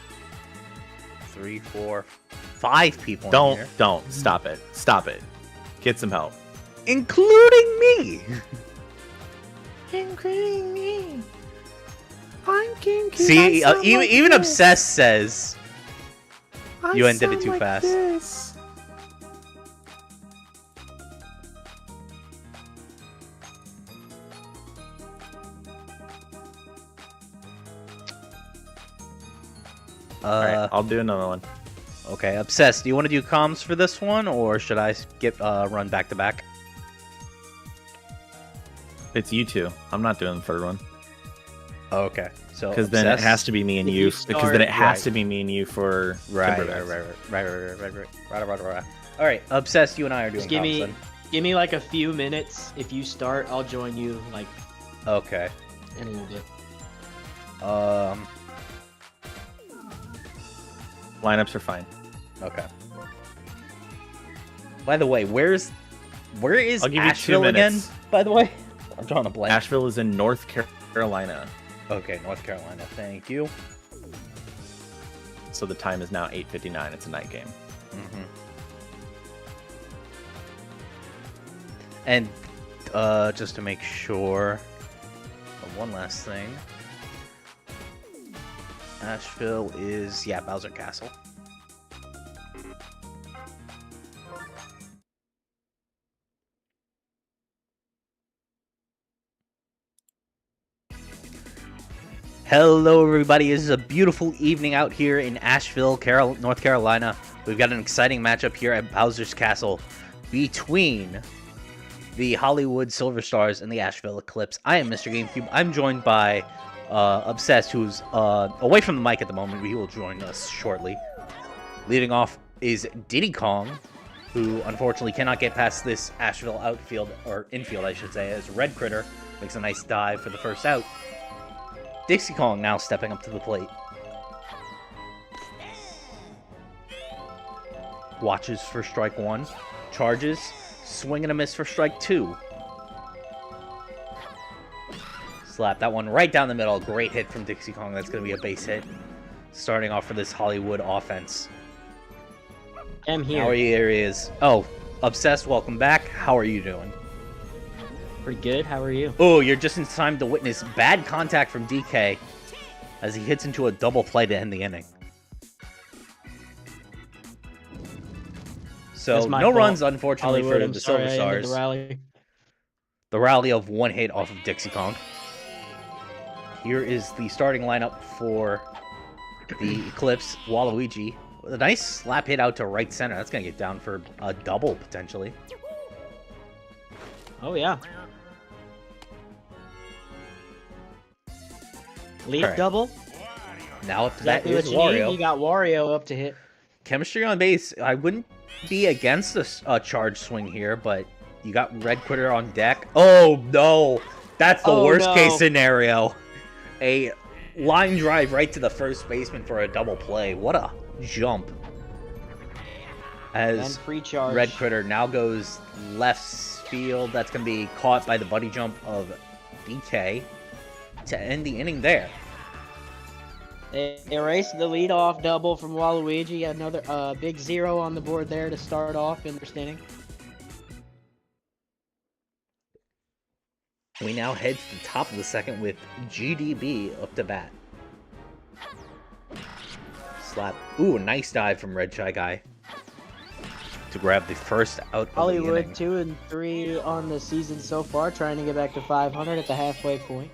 3, 4, 5 people in here. Don't. Stop it. Stop it. Get some help. Including me! Including me. I'm King. See, even Obsessed says you ended it too fast. This. Alright, I'll do another one. Okay, Obsessed, do you want to do comms for this one, or should I skip run back to back? It's you two. I'm not doing the third one. Okay, so because then it has to be me and you. Because then it has to be me and you for right. All right, Obsessed, you and I are doing comms then. Give me like a few minutes. If you start, I'll join you like. Okay. In a little bit. Lineups are fine. Okay. By the way, where is I'll give Asheville you 2 minutes. again? By the way, I'm drawing a blank. Asheville is in North Carolina. Okay, North Carolina. Thank you. So the time is now 8:59. It's a night game. Mm-hmm. And just to make sure, one last thing. Asheville is, yeah, Bowser Castle. Hello, everybody. It is a beautiful evening out here in Asheville, North Carolina. We've got an exciting matchup here at Bowser's Castle between the Hollywood Silver Stars and the Asheville Eclipse. I am Mr. GameCube. I'm joined by Obsessed, who's away from the mic at the moment. He will join us shortly. Leading off is Diddy Kong, who unfortunately cannot get past this Asheville outfield, or infield, I should say, as Red Critter makes a nice dive for the first out. Dixie Kong now stepping up to the plate. Watches for strike 1. Charges. Swing and a miss for strike 2. Slap that one right down the middle. Great hit from Dixie Kong. That's going to be a base hit. Starting off for this Hollywood offense. I'm here. How are you? Here he is. Oh, Obsessed, welcome back. How are you doing? Pretty good. How are you? Oh, you're just in time to witness bad contact from DK as he hits into a double play to end the inning. So, no runs, unfortunately, for the Silver Stars. The rally of 1 hit off of Dixie Kong. Here is the starting lineup for the Eclipse. Waluigi. A nice slap hit out to right center. That's going to get down for a double, potentially. Oh, yeah. Lead Correct. double. Now up to Exactly bat what is you need. Wario. You got Wario up to hit. Chemistry on base. I wouldn't be against a charge swing here, but you got Red Critter on deck. Oh, no. That's the worst case scenario. A line drive right to the first baseman for a double play. What a jump. As Pre-charge. Red Critter now goes left field. That's going to be caught by the buddy jump of DK to end the inning there. They erased the leadoff double from Waluigi. Another big 0 on the board there to start off in the inning. We now head to the top of the second with GDB up to bat. Slap. Ooh, a nice dive from Red Shy Guy to grab the first out of the Hollywood inning. 2 and 3 on the season so far, trying to get back to 500 at the halfway point.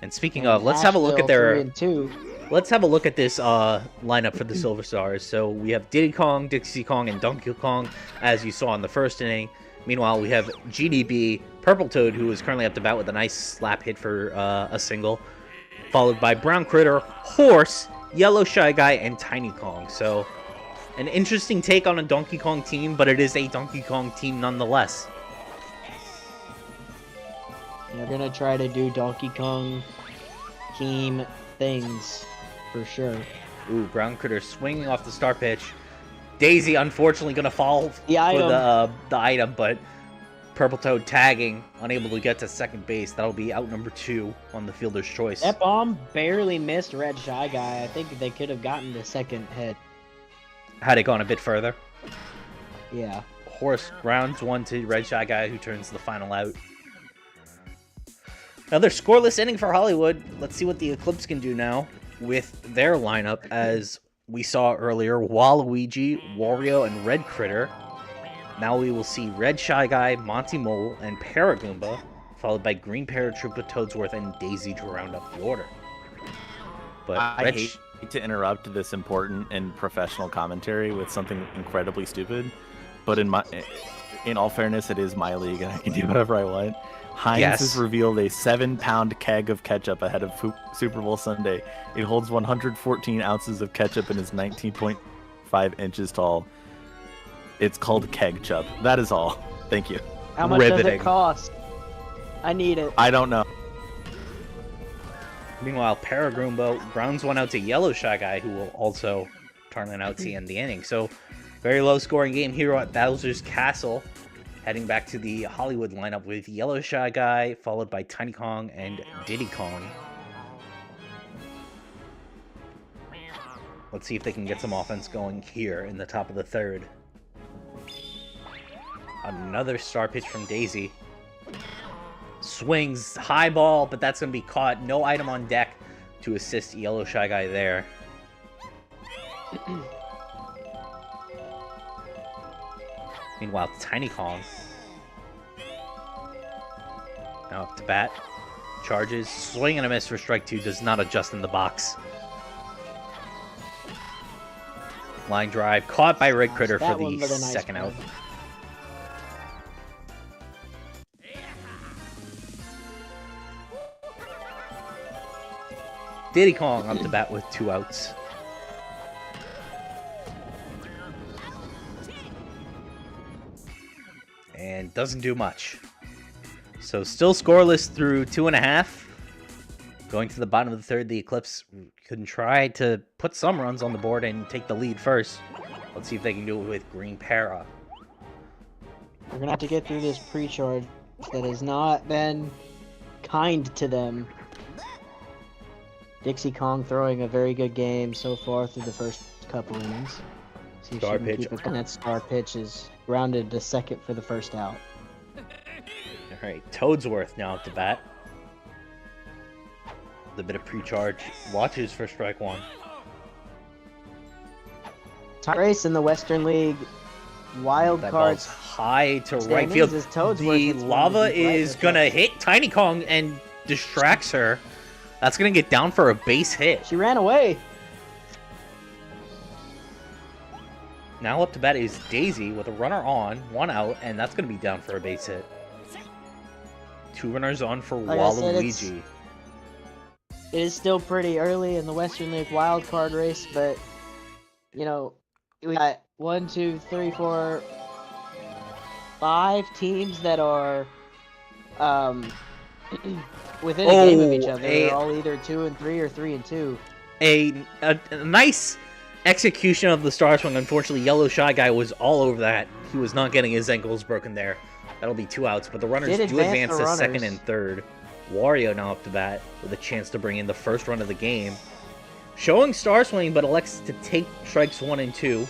And speaking of, let's have a look at Asheville, their. 3 and 2. Let's have a look at this lineup for the Silver Stars. So we have Diddy Kong, Dixie Kong, and Donkey Kong, as you saw in the first inning. Meanwhile, we have GDB, Purple Toad, who is currently up to bat with a nice slap hit for a single, followed by Brown Critter, Horse, Yellow Shy Guy, and Tiny Kong. So, an interesting take on a Donkey Kong team, but it is a Donkey Kong team nonetheless. They're gonna try to do Donkey Kong team things for sure. Ooh, Brown Critter swinging off the star pitch. Daisy, unfortunately, going to fall for The item. the item, but Purple Toad tagging, unable to get to second base. That'll be out number 2 on the fielder's choice. That bomb barely missed Red Shy Guy. I think they could have gotten the second hit. Had it gone a bit further. Yeah. Horse grounds one to Red Shy Guy, who turns the final out. Another scoreless inning for Hollywood. Let's see what the Eclipse can do now with their lineup. As we saw earlier, Waluigi, Wario, and Red Critter. Now we will see Red Shy Guy, Monty Mole, and Paragoomba, followed by Green Paratroopa, Toadsworth, and Daisy to round up the order. But I hate to interrupt this important and professional commentary with something incredibly stupid, but in all fairness, it is my league and I can do whatever I want. Heinz has revealed a 7-pound keg of ketchup ahead of Super Bowl Sunday. It holds 114 ounces of ketchup and is 19.5 inches tall. It's called Keg-chup. That is all. Thank you. How much does Riveting. it cost? I need it. I don't know. Meanwhile, Paragoomba grounds one out to Yellow Shy Guy, who will also turn it out to end the inning. So, very low-scoring game here at Bowser's Castle. Heading back to the Hollywood lineup with Yellow Shy Guy, followed by Tiny Kong and Diddy Kong. Let's see if they can get some offense going here in the top of the third. Another star pitch from Daisy. Swings, high ball, but that's going to be caught. No item on deck to assist Yellow Shy Guy there. Meanwhile, Tiny Kong now up to bat. Charges, swing and a miss for strike 2, does not adjust in the box. Line drive, caught by Red Critter for the second out. Diddy Kong up to bat with 2 outs. And doesn't do much. So still scoreless through 2.5. Going to the bottom of the third, the Eclipse can try to put some runs on the board and take the lead first. Let's see if they can do it with Green Para. We're going to have to get through this pre-charge that has not been kind to them. Dixie Kong throwing a very good game so far through the first couple innings. See if Star she can pitch. keep it. And that star pitch is grounded to second for the first out. Alright, Toadsworth now at the bat. A bit of pre-charge. Watches for strike 1. Top race in the Western League. Wild That ball's cards. high to right field. The lava is going to hit Tiny Kong and distracts her. That's going to get down for a base hit. She ran away. Now up to bat is Daisy with a runner on, 1 out, and that's going to be down for a base hit. 2 runners on for Like I said, Waluigi. It is still pretty early in the Western League wildcard race, but you know, we got 1, 2, 3, 4, 5 teams that are within a game of each other. They're all either 2 and 3 or 3 and 2. A nice execution of the Star Swing. Unfortunately, Yellow Shy Guy was all over that. He was not getting his ankles broken there. That'll be 2 outs, but the runners do advance to second and third. Wario now up to bat with a chance to bring in the first run of the game. Showing Star Swing, but elects to take strikes 1 and 2.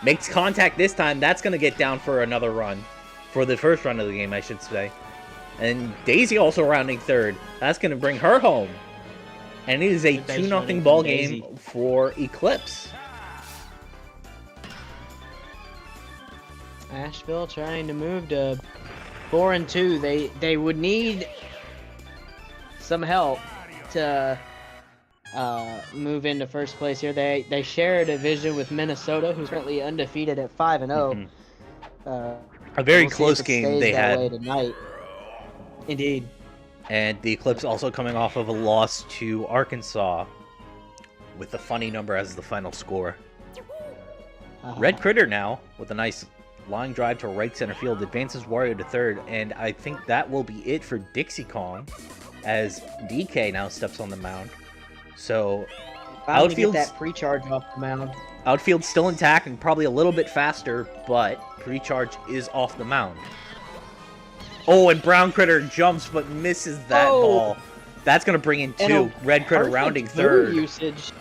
Makes contact this time. That's going to get down for another run. For the first run of the game, I should say. And Daisy also rounding third. That's going to bring her home. And it is a 2-0 ball game for Eclipse. Asheville trying to move to 4 and 2. They would need some help to move into first place here. They share a division with Minnesota, who's currently undefeated at 5 and 0. A very close game they had tonight. Indeed. And the Eclipse also coming off of a loss to Arkansas with the funny number as the final score. Red Critter now with a nice line drive to right center field advances Wario to third, and I think that will be it for Dixie Kong as DK now steps on the mound. So outfield's get that pre-charge off the mound. Outfield's still intact and probably a little bit faster, but pre-charge is off the mound. Oh, and Brown Critter jumps but misses that ball. That's going to bring in 2. Red Critter rounding third. Usage.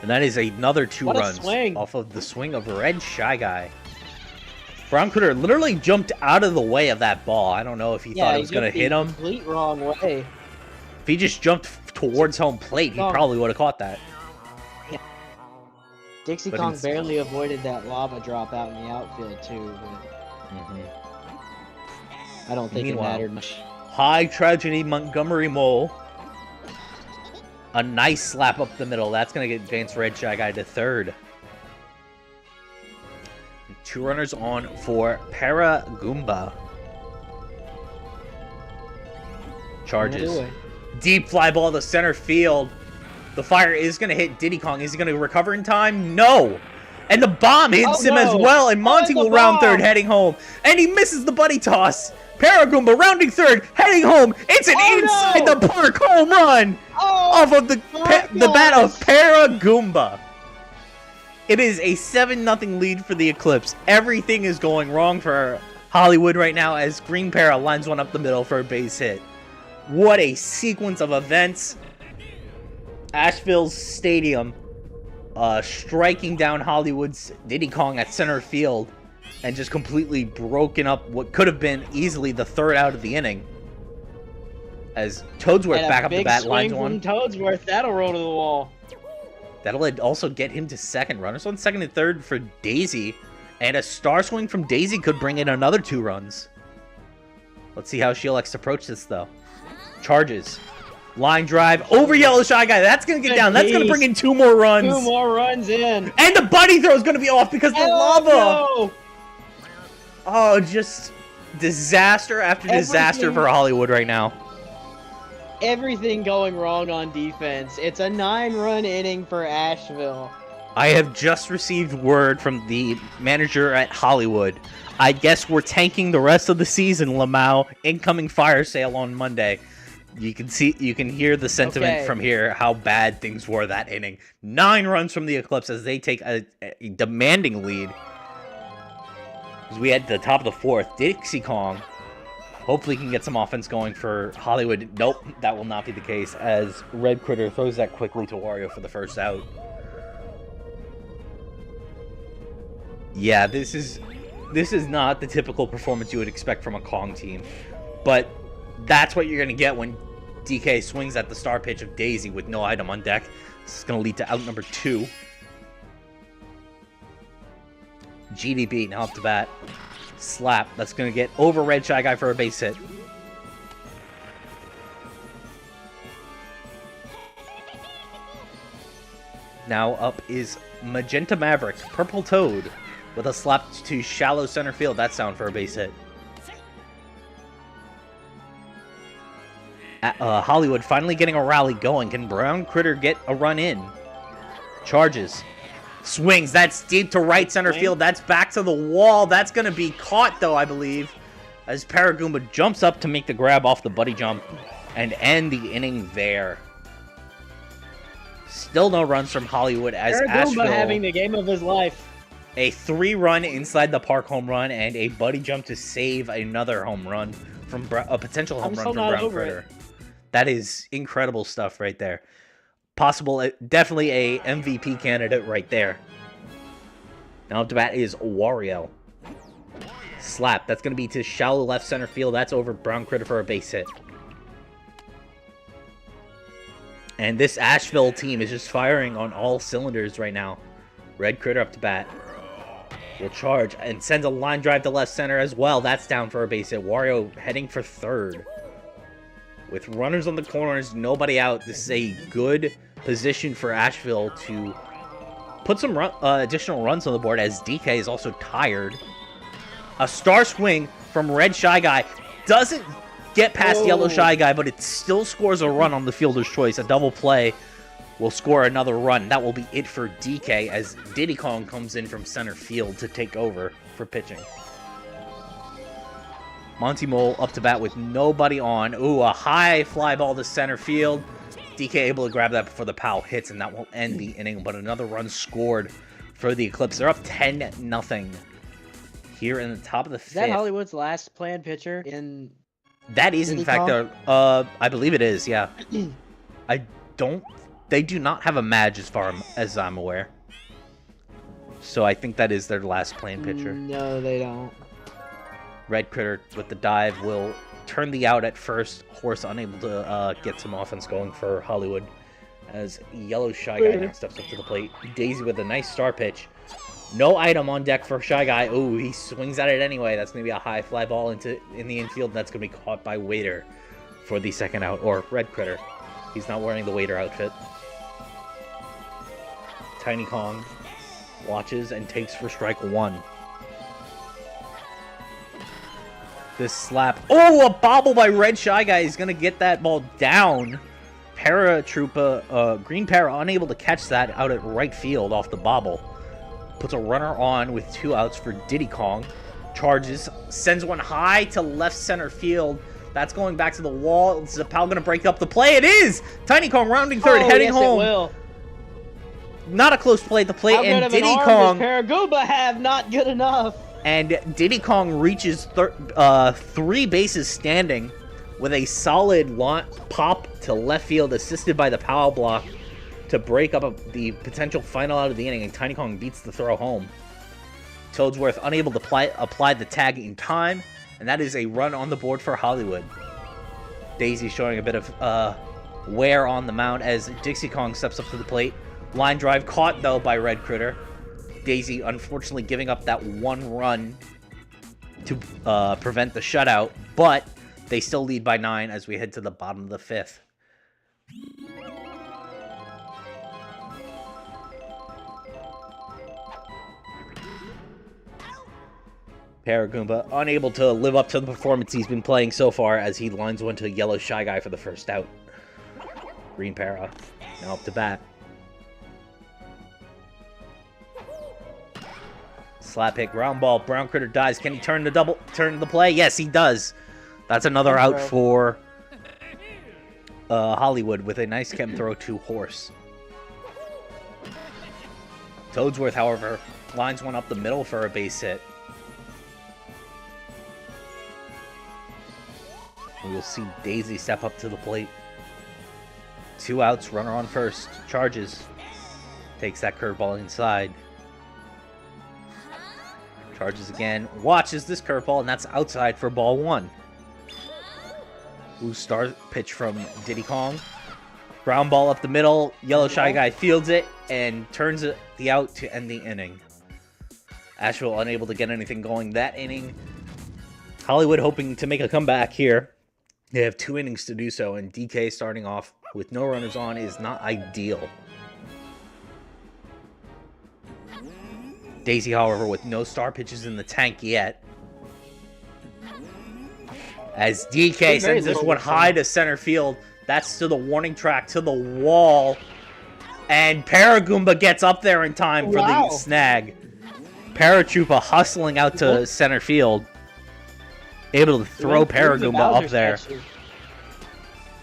And that is another 2 runs off of the swing of Red Shy Guy. Brown Critter literally jumped out of the way of that ball. I don't know if he thought it was going to hit him. Complete wrong way. If he just jumped towards home plate, he probably would have caught that. Yeah. Dixie Kong barely avoided that lava drop out in the outfield, too. I don't think it mattered much. High Tragedy Montgomery Mole. A nice slap up the middle. That's going to get advanced Red Shy Guy to third. 2 runners on for Para Goomba. Charges. Deep fly ball to center field. The fire is going to hit Diddy Kong. Is he going to recover in time? No. And the bomb hits him as well. And Monty will round third, heading home. And he misses the buddy toss. Paragoomba rounding third, heading home. It's an inside the park home run off of the bat of Paragoomba. It is a 7-0 lead for the Eclipse. Everything is going wrong for Hollywood right now as Green Para lines one up the middle for a base hit. What a sequence of events. Asheville's stadium striking down Hollywood's Diddy Kong at center field and just completely broken up what could have been easily the third out of the inning. As Toadsworth back up the bat, lines one. Toadsworth, that'll roll to the wall. That'll also get him to second. Runners on second and third for Daisy. And a star swing from Daisy could bring in another 2 runs. Let's see how she elects to approach this, though. Charges. Line drive over Yellow Shy Guy. That's going to get down. That's going to bring in 2 more runs. 2 more runs in. And the bunny throw is going to be off because the lava. No. Oh, just disaster after disaster for Hollywood right now. Everything going wrong on defense. It's a 9-run inning for Asheville. I have just received word from the manager at Hollywood. I guess we're tanking the rest of the season, Lamau. Incoming fire sale on Monday. You can hear the sentiment from here, how bad things were that inning. 9 runs from the Eclipse as they take a demanding lead. As we head to the top of the 4th, Dixie Kong hopefully can get some offense going for Hollywood. Nope, that will not be the case as Red Critter throws that quickly to Wario for the first out. Yeah, this is not the typical performance you would expect from a Kong team. But that's what you're going to get when DK swings at the star pitch of Daisy with no item on deck. This is going to lead to out number 2. GDB now up to bat. Slap. That's going to get over Red Shy Guy for a base hit. Now up is Magenta Maverick, Purple Toad, with a slap to shallow center field. That's down for a base hit. Hollywood finally getting a rally going. Can Brown Critter get a run in? Charges. Swings. That's deep to right center field. That's back to the wall. That's going to be caught, though, I believe, as Paragoomba jumps up to make the grab off the buddy jump and end the inning there. Still no runs from Hollywood as Paragoomba Asheville having the game of his life. a 3-run inside the park home run and a buddy jump to save another home run from a potential home run from Brown Critter. That is incredible stuff right there. Possible, definitely a MVP candidate right there. Now up to bat is Wario. Slap. That's going to be to shallow left center field. That's over Brown Critter for a base hit. And this Asheville team is just firing on all cylinders right now. Red Critter up to bat. Will charge and sends a line drive to left center as well. That's down for a base hit. Wario heading for third. With runners on the corners, nobody out. This is a good position for Asheville to put some additional runs on the board as DK is also tired. A star swing from Red Shy Guy. Doesn't get past Yellow Shy Guy, but it still scores a run on the fielder's choice. A double play will score another run. That will be it for DK as Diddy Kong comes in from center field to take over for pitching. Monty Mole up to bat with nobody on. Ooh, a high fly ball to center field. DK able to grab that before the Powell hits, and that will end the inning. But another run scored for the Eclipse. They're up 10-0 here in the top of the fifth. Is that Hollywood's last planned pitcher in... That is, in fact, I believe it is, yeah. They do not have a Madge as far as I'm aware. So I think that is their last planned pitcher. No, they don't. Red Critter with the dive will turn the out at first. Horse unable to get some offense going for Hollywood as Yellow Shy Guy now steps up to the plate. Daisy with a nice star pitch. No item on deck for Shy Guy. Ooh, he swings at it anyway. That's going to be a high fly ball in the infield. That's going to be caught by Waiter for the second out. Or Red Critter. He's not wearing the Waiter outfit. Tiny Kong watches and takes for strike one. This slap. Oh, a bobble by Red Shy Guy is going to get that ball down. Green Para unable to catch that out at right field off the bobble. Puts a runner on with 2 outs for Diddy Kong. Charges. Sends one high to left center field. That's going back to the wall. Is Zapal going to break up the play? It is! Tiny Kong rounding third, heading home. It will. Not a close play at the plate. How good of Diddy an arm Kong. does Paragoomba have? Not good enough. And Diddy Kong reaches 3 bases standing with a solid pop to left field assisted by the Powell block to break up the potential final out of the inning, and Tiny Kong beats the throw home. Toadsworth unable to apply the tag in time, and that is a run on the board for Hollywood. Daisy showing a bit of wear on the mound as Dixie Kong steps up to the plate. Line drive caught, though, by Red Critter. Daisy unfortunately giving up that 1 run to prevent the shutout, but they still lead by 9 as we head to the bottom of the 5th. Paragoomba unable to live up to the performance he's been playing so far as he lines one to Yellow Shy Guy for the first out. Green Para now up to bat. Slap hit, ground ball. Brown Critter dies. Can he turn the play? Yes, he does. That's another out for Hollywood with a nice chem throw to Horse. Toadsworth, however, lines one up the middle for a base hit. We will see Daisy step up to the plate. 2 outs, runner on first. Charges. Takes that curveball inside. Charges again. Watches this curveball, and that's outside for ball 1. Blue star pitch from Diddy Kong. Ground ball up the middle. Yellow Shy Guy fields it and turns the out to end the inning. Asheville unable to get anything going that inning. Hollywood hoping to make a comeback here. They have 2 innings to do so, and DK starting off with no runners on is not ideal. Daisy, however, with no star pitches in the tank yet. As DK Very sends this little one with high to center field. That's to the warning track, to the wall. And Paragoomba gets up there in time for the snag. Paratroopa hustling out to center field. Able to throw Paragoomba up there.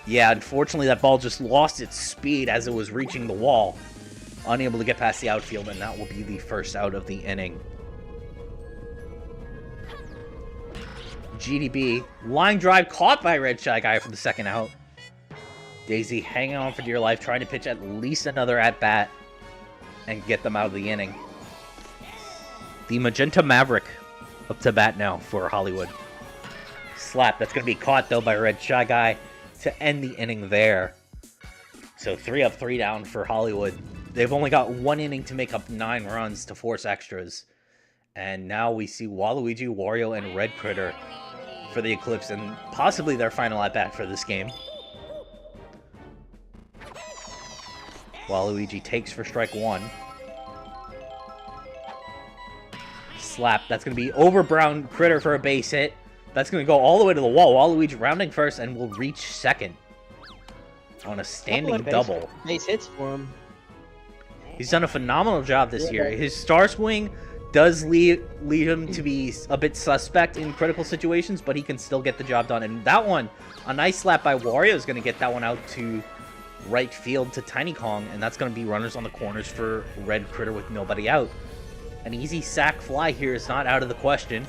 Yeah, unfortunately that ball just lost its speed as it was reaching the wall. Unable to get past the outfield, and that will be the first out of the inning. GDB, line drive caught by Red Shy Guy for the second out. Daisy hanging on for dear life, trying to pitch at least another at-bat and get them out of the inning. The Magenta Maverick up to bat now for Hollywood. Slap, that's going to be caught, though, by Red Shy Guy to end the inning there. So 3 up, 3 down for Hollywood. They've only got 1 inning to make up 9 runs to force extras. And now we see Waluigi, Wario, and Red Critter for the Eclipse, and possibly their final at-bat for this game. Waluigi takes for strike 1. Slap. That's going to be over Brown Critter for a base hit. That's going to go all the way to the wall. Waluigi rounding first and will reach second on a standing double. Base hits for him. He's done a phenomenal job this year. His star swing does lead him to be a bit suspect in critical situations, but he can still get the job done. And that one, a nice slap by Wario, is going to get that one out to right field to Tiny Kong, and that's going to be runners on the corners for Red Critter with nobody out. An easy sac fly here is not out of the question.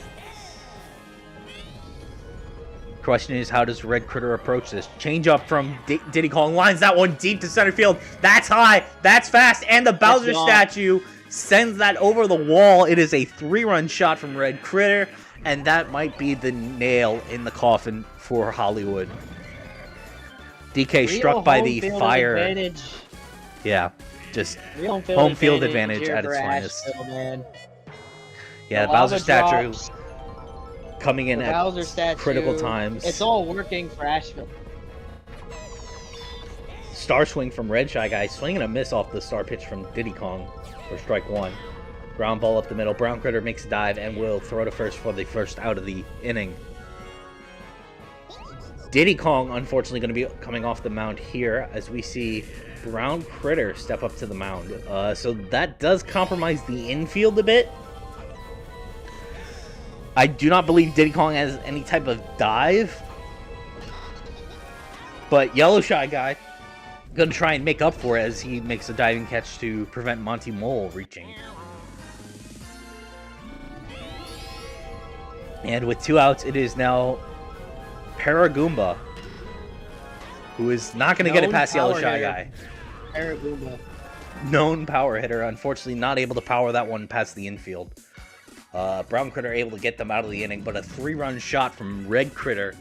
Question is, how does Red Critter approach this? Change up from Diddy Kong, lines that one deep to center field. That's high, that's fast, and the Bowser statue sends that over the wall. It is a 3-run shot from Red Critter, and that might be the nail in the coffin for Hollywood. DK struck by the fire. Advantage. Yeah, just home field advantage at its finest. Yeah, the Bowser statue coming in at critical times. It's all working for Asheville. Star swing from Red Shy Guy, swing and a miss off the star pitch from Diddy Kong for strike 1. Ground ball up the middle. Brown Critter makes a dive and will throw to first for the first out of the inning. Diddy Kong, unfortunately, going to be coming off the mound here as we see Brown Critter step up to the mound. So that does compromise the infield a bit. I do not believe Diddy Kong has any type of dive. But Yellow Shy Guy going to try and make up for it as he makes a diving catch to prevent Monty Mole reaching. And with 2 outs, it is now Paragoomba, who is not going to get it past Yellow Shy Guy. Paragoomba. Known power hitter, unfortunately not able to power that one past the infield. Brown Critter able to get them out of the inning, but a 3-run shot from Red Critter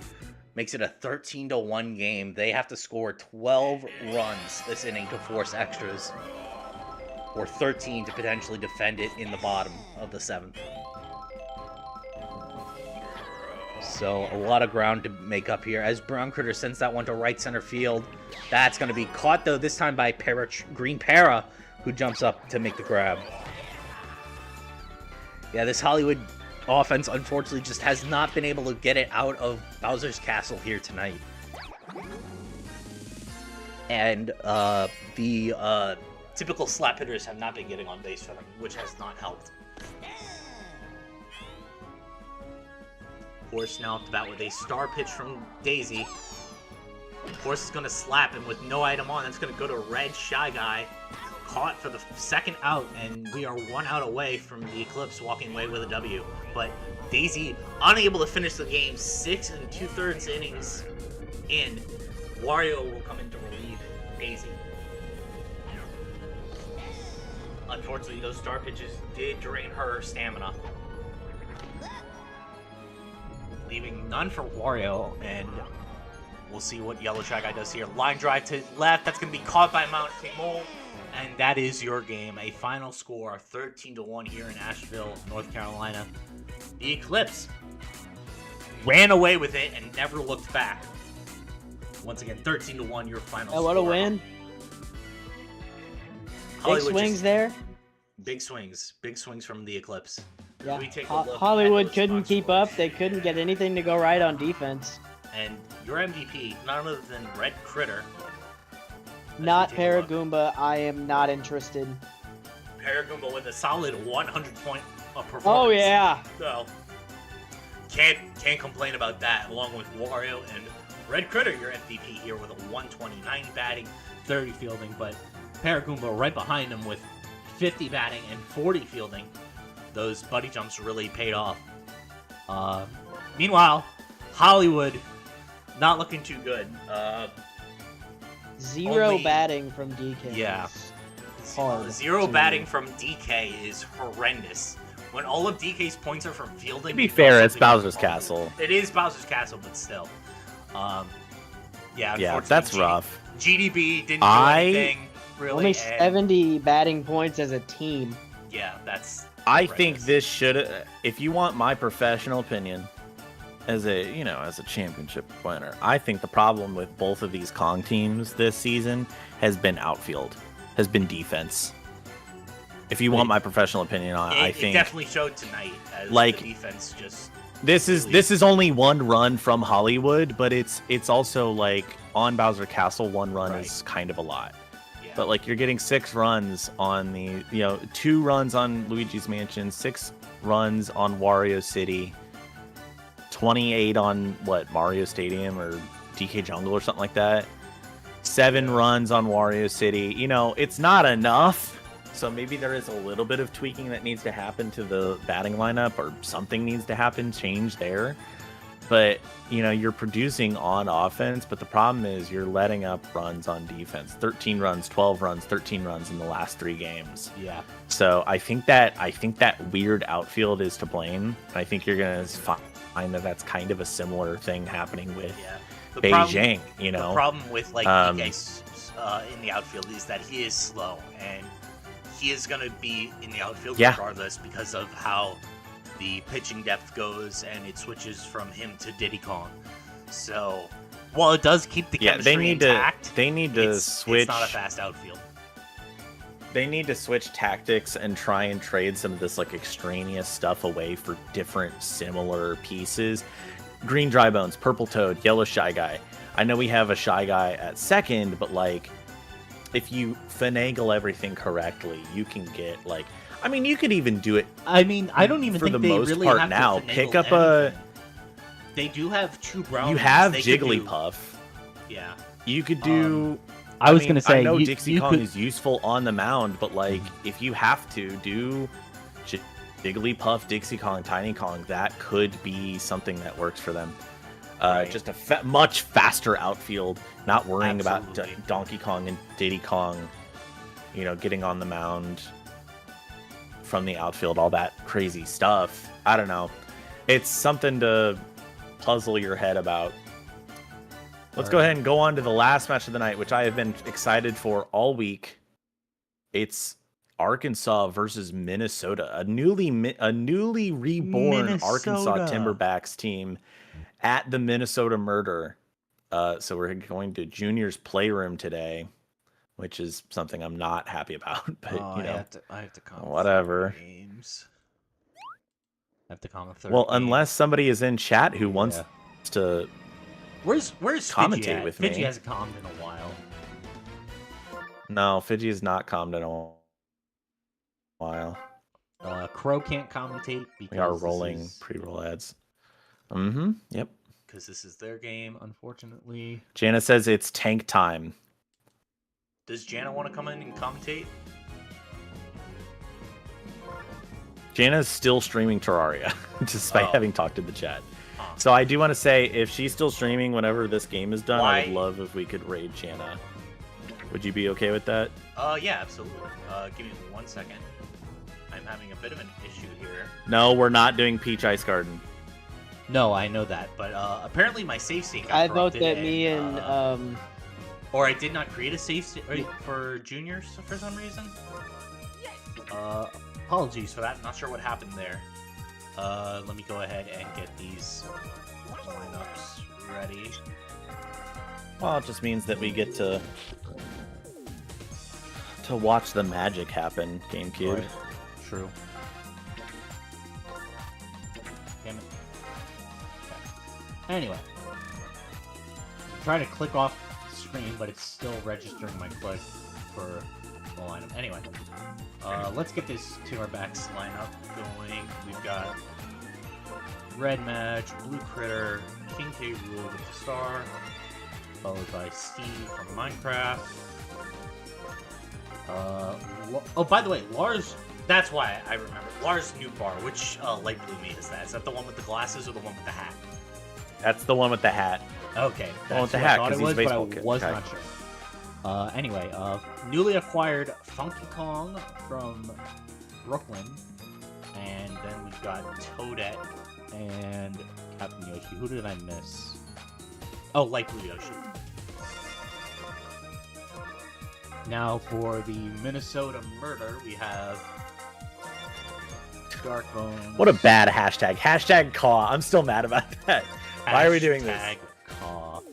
makes it a 13-1 game. They have to score 12 runs this inning to force extras, or 13 to potentially defend it in the bottom of the 7th. So a lot of ground to make up here as Brown Critter sends that one to right center field. That's going to be caught, though, this time by Green Para, who jumps up to make the grab. Yeah, this Hollywood offense, unfortunately, just has not been able to get it out of Bowser's Castle here tonight. And the typical slap hitters have not been getting on base for them, which has not helped. Horse now up the bat with a star pitch from Daisy. Horse is going to slap him with no item on. That's going to go to Red Shy Guy. Caught for the second out, and we are 1 out away from the Eclipse walking away with a W. But Daisy unable to finish the game. 6 2/3 innings in. Wario will come in to relieve Daisy. Unfortunately, those star pitches did drain her stamina, leaving none for Wario, and we'll see what Yellow Shy Guy does here. Line drive to left. That's going to be caught by Monty Mole. And that is your game. A final score, 13-1 here in Asheville, North Carolina. The Eclipse ran away with it and never looked back. Once again, 13-1, your final score. What a win. Big swings there. Big swings from the Eclipse. Yeah, Hollywood couldn't keep up. They couldn't get anything to go right on defense. And your MVP, none other than Red Critter. Not Let's take a look. Paragoomba. I am not interested. Paragoomba with a solid 100-point performance. Oh yeah. So can't complain about that. Along with Wario and Red Critter, your MVP here with a 129 batting, 30 fielding, but Paragoomba right behind him with 50 batting and 40 fielding. Those buddy jumps really paid off. Meanwhile, Hollywood not looking too good. Zero Only- batting from DK. Yeah. Hard Zero to- batting from DK is horrendous. When all of DK's points are from fielding. To be he does fair, it's something Bowser's horrible. Castle. It is Bowser's Castle, but still. Yeah, Yeah, unfortunately, that's rough. GDB didn't do anything really. Only and 70 batting points as a team. yeah, that's. I think horrendous. this should, if you want my professional opinion, as a championship winner, I think the problem with both of these Kong teams this season has been outfield, has been defense. If you want my professional opinion on it, I It think definitely showed tonight as like, the defense just. this is only one run from Hollywood, but it's also like on Bowser Castle, one run Right. is kind of a lot. Yeah. But like you're getting 6 runs on the 2 runs on Luigi's Mansion, 6 runs on Wario City, 28 on Mario Stadium or DK Jungle or something like that. 7 runs on Wario City. It's not enough. So maybe there is a little bit of tweaking that needs to happen to the batting lineup, or something needs to happen, change there. But you're producing on offense, but the problem is you're letting up runs on defense. 13 runs, 12 runs, 13 runs in the last 3 games. Yeah. So I think that weird outfield is to blame. I think you're gonna find that that's kind of a similar thing happening with Yeah. The Beijing. The problem with DK in the outfield is that he is slow, and he is going to be in the outfield regardless because of how the pitching depth goes, and it switches from him to Diddy Kong. So while it does keep the chemistry intact, they need to switch. It's not a fast outfield. They need to switch tactics and try and trade some of this extraneous stuff away for different similar pieces. Green Dry Bones, Purple Toad, Yellow Shy Guy. I know we have a Shy Guy at second, but if you finagle everything correctly, you can get you could even do it. I mean, I don't even for think the they most really part have now. to Pick finagle up a. They do have 2 brownies. You have They could do- Jigglypuff. Yeah. You could do. I was gonna say I know you Dixie Kong could- is useful on the mound, but if you have to do Jigglypuff, Dixie Kong, Tiny Kong, that could be something that works for them. Right. Just a much faster outfield, not worrying about Absolutely. Donkey Kong and Diddy Kong, getting on the mound from the outfield, all that crazy stuff. I don't know. It's something to puzzle your head about. Let's go ahead and go on to the last match of the night, which I have been excited for all week. It's Arkansas versus Minnesota, a newly reborn Arkansas Minnesota. Timberbacks team at the Minnesota Murder. So we're going to Junior's Playroom today, which is something I'm not happy about. But I have to comment whatever. Games. I have to comment 30 Well, games. unless somebody is in chat who wants to. Where's commentate Fidgy at? with Fidgy me. hasn't calmed in a while. No, Fidgy is not calmed in a while. Crow can't commentate because We are rolling pre-roll ads. Mm-hmm. Yep. because this is their game, unfortunately. Jana says it's tank time. Does Jana want to come in and commentate? Jana's still streaming Terraria, despite Oh. having talked to the chat. Huh. So I do want to say, if she's still streaming whenever this game is done, I would Why- love if we could raid Jana. Would you be okay with that? Yeah, absolutely. Give me 1 second. I'm having a bit of an issue here. No, we're not doing Peach Ice Garden. No, I know that, but apparently my save state got I vote corrupted that me and or I did not create a save state for juniors for some reason. Apologies for that. Not sure what happened there. Let me go ahead and get these lineups ready. Well, it just means that we get to watch the magic happen, GameCube. Right. True. Damn it. Okay. Anyway, trying to click off the screen, but it's still registering my click for the lineup. Anyway, let's get this Timberbacks lineup going. We've got Red Match, Blue Critter, King K. Rool with the star, followed by Steve from Minecraft. Oh, by the way, Lars, that's why I remember. Lars New Bar, which light blue meat is that? Is that the one with the glasses or the one with the hat? That's the one with the hat. Okay, The one with that's the what I hat, thought 'cause it he's a was, but I baseball kid. was Okay. not sure. Anyway, newly acquired Funky Kong from Brooklyn, and then we've got Toadette and Captain Yoshi. Who did I miss? Oh, Light Blue Yoshi. Now for the Minnesota Murder, we have Dark Bones. What a bad hashtag. Hashtag caw. I'm still mad about that. Why are we doing this? Hashtag Caw. All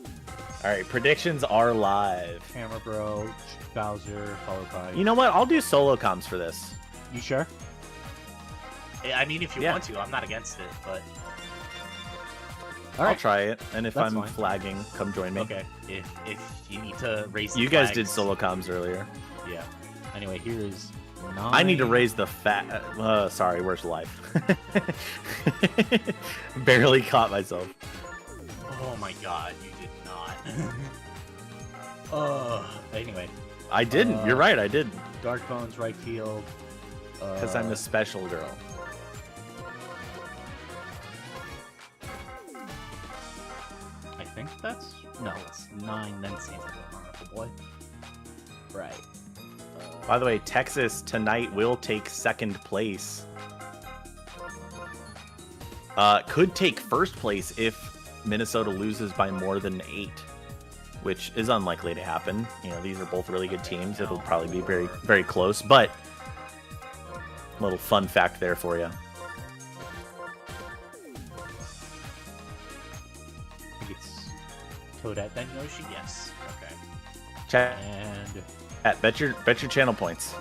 right, predictions are live. Hammer Bro, Bowser, followed by... You know what? I'll do solo comms for this. You sure? I mean, if you Yeah. want to, I'm not against it, but I'll try it, and if That's I'm fine. flagging, come join me. Okay. if you need to raise the You guys did flags- solo comms earlier. Yeah. Anyway, here is 9. I need to raise the fat. Sorry, where's life? Barely caught myself. Oh my god, you did not. Anyway, I didn't. You're right. I didn't. Dark Bones, right field. Because I'm a special girl. I think that's... No, it's 9, then Santa the Honorable Boy. Right. By the way, Texas tonight will take second place. Could take first place if Minnesota loses by more than 8, which is unlikely to happen. You know, these are both really good teams. It'll probably be very, very close, but a little fun fact there for you. I think it's Toadette, then Yoshi? Yes. Okay. Chat, And... bet your channel points.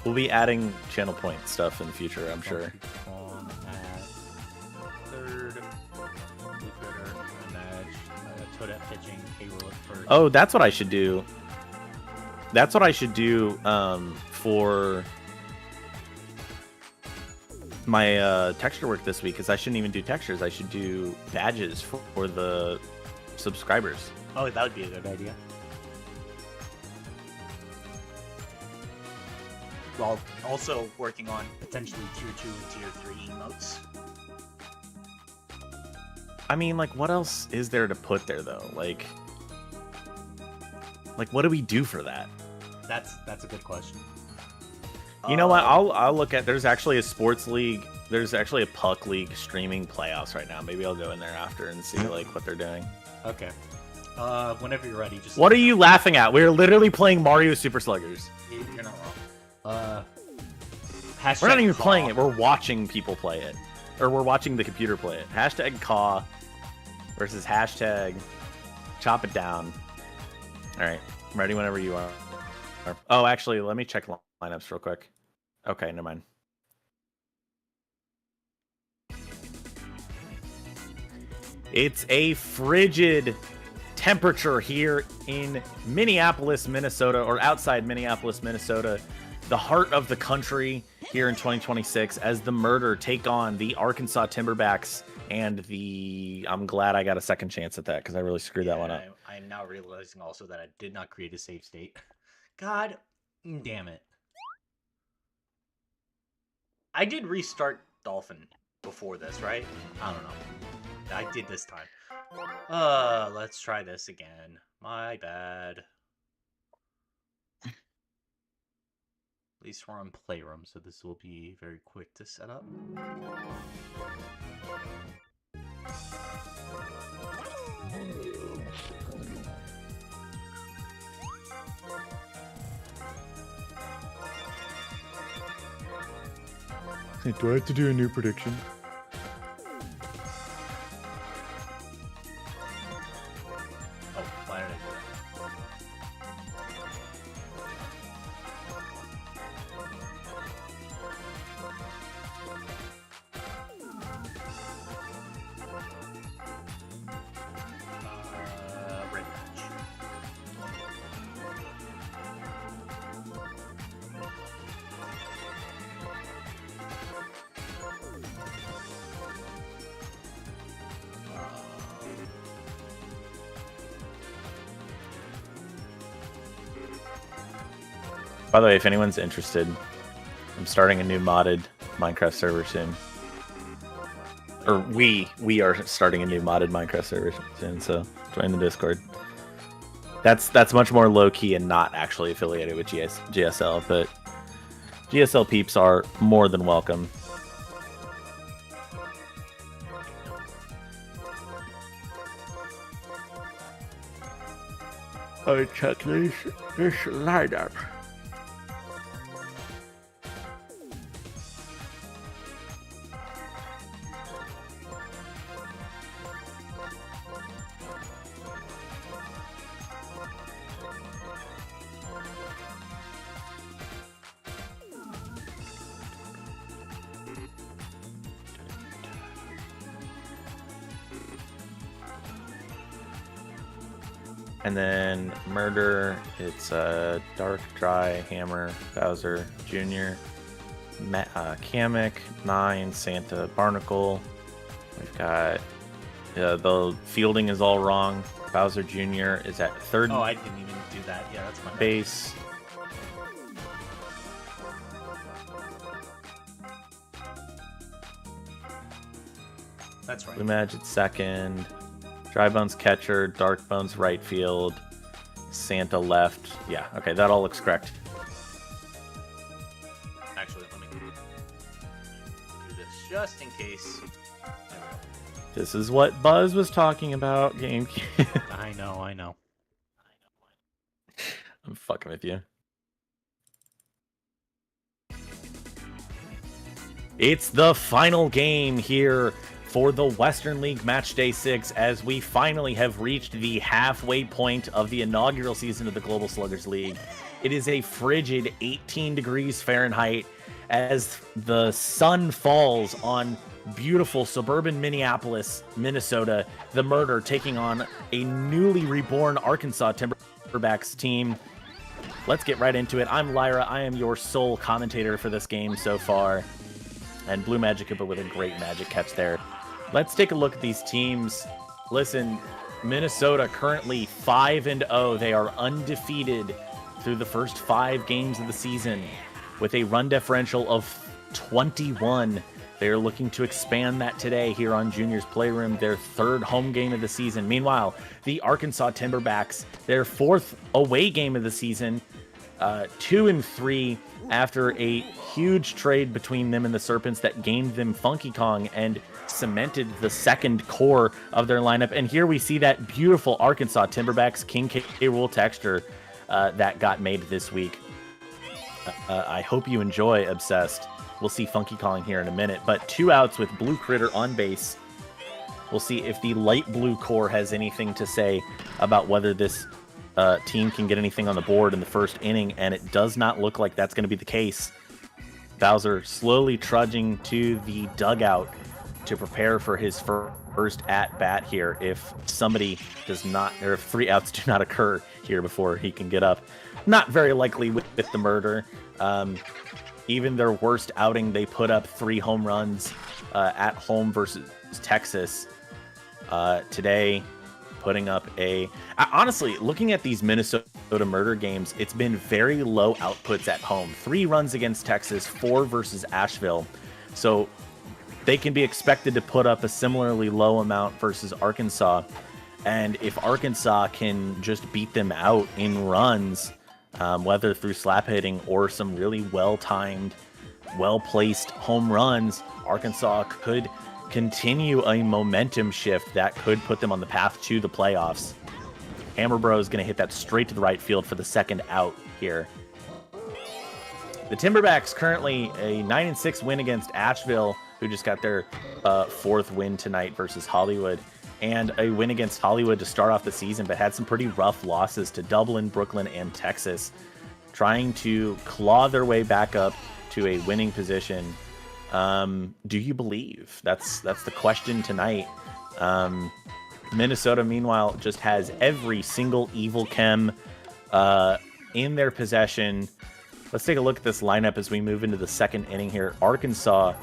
We'll be adding channel point stuff in the future, I'm sure. Kong at third. Blue Critter, Match. Toadette pitching. K-Rool at first. Oh, that's what I should do. That's what I should do for my texture work this week, because I shouldn't even do textures. I should do badges for the subscribers. Oh, that would be a good idea. While also working on potentially tier 2 and tier 3 emotes. I mean, like, what else is there to put there, though? Like what do we do for that? That's a good question. You know what? I'll look at. There's actually a sports league. There's actually a puck league streaming playoffs right now. Maybe I'll go in there after and see like what they're doing. Okay. Whenever you're ready, just... What are you laughing at? We're literally playing Mario Super Sluggers. You're not wrong. We're not even Caw. playing it. We're watching people play it, or we're watching the computer play it. Hashtag caw versus hashtag chop it down. All right, I'm ready whenever you are. Oh, actually, let me check lineups real quick. Okay, never mind. It's a frigid temperature here in Minneapolis, Minnesota, or outside Minneapolis, Minnesota, the heart of the country here in 2026, as the Murder take on the Arkansas Timberbacks and the... I'm glad I got a second chance at that because I really screwed that one up. I'm now realizing also that I did not create a save state. God damn it. I did restart Dolphin before this, right? I don't know. I did this time. Let's try this again. My bad. At least we're on Playroom, so this will be very quick to set up. Hey, do I have to do a new prediction? Oh, why did I do that? By the way, if anyone's interested, I'm starting a new modded Minecraft server soon. Or we are starting a new modded Minecraft server soon, so join the Discord. That's much more low-key and not actually affiliated with GSL, but GSL peeps are more than welcome. I check this lineup. And then Murder, it's Dark, Dry, Hammer, Bowser Jr., Kamek, 9, Santa, Barnacle. We've got the fielding is all wrong. Bowser Jr. is at third. Oh, I didn't even do that. Yeah, that's my bad. Base. That's right. Blue Magic second. Dry Bones catcher, Dark Bones right field, Santa left. Yeah, okay, that all looks correct. Actually, let me do this just in case. This is what Buzz was talking about, GameCube. I know. I'm fucking with you. It's the final game here for the Western League Match Day 6, as we finally have reached the halfway point of the inaugural season of the Global Sluggers League. It is a frigid 18 degrees Fahrenheit as the sun falls on beautiful suburban Minneapolis, Minnesota. The Murder taking on a newly reborn Arkansas Timberbacks team. Let's get right into it. I'm Lyra. I am your sole commentator for this game so far. And Blue Magic Koopa with a great magic catch there. Let's take a look at these teams. Listen, Minnesota currently 5-0. They are undefeated through the first 5 games of the season with a run differential of 21. They are looking to expand that today here on Junior's Playroom, their 3rd home game of the season. Meanwhile, the Arkansas Timberbacks, their 4th away game of the season, 2-3 after a huge trade between them and the Serpents that gained them Funky Kong and cemented the second core of their lineup. And here we see that beautiful Arkansas Timberbacks King K. Rool texture that got made this week. I hope you enjoy, Obsessed. We'll see Funky Kong here in a minute, but 2 outs with Blue Critter on base. We'll see if the light blue core has anything to say about whether this team can get anything on the board in the first inning, and it does not look like that's going to be the case. Bowser slowly trudging to the dugout to prepare for his first at-bat here if somebody does not, or if 3 outs do not occur here before he can get up. Not very likely with the Murder. Even their worst outing, they put up 3 home runs at home versus Texas. Today, putting up honestly, looking at these Minnesota Murder games, it's been very low outputs at home. 3 runs against Texas, 4 versus Asheville. So they can be expected to put up a similarly low amount versus Arkansas. And if Arkansas can just beat them out in runs, whether through slap hitting or some really well-timed, well-placed home runs, Arkansas could continue a momentum shift that could put them on the path to the playoffs. Hammer Bro is going to hit that straight to the right field for the second out here. The Timberbacks currently a 9-6 win against Asheville, who just got their 4th win tonight versus Hollywood, and a win against Hollywood to start off the season, but had some pretty rough losses to Dublin, Brooklyn, and Texas, trying to claw their way back up to a winning position. Do you believe? That's the question tonight. Minnesota, meanwhile, just has every single evil chem in their possession. Let's take a look at this lineup as we move into the second inning here. Arkansas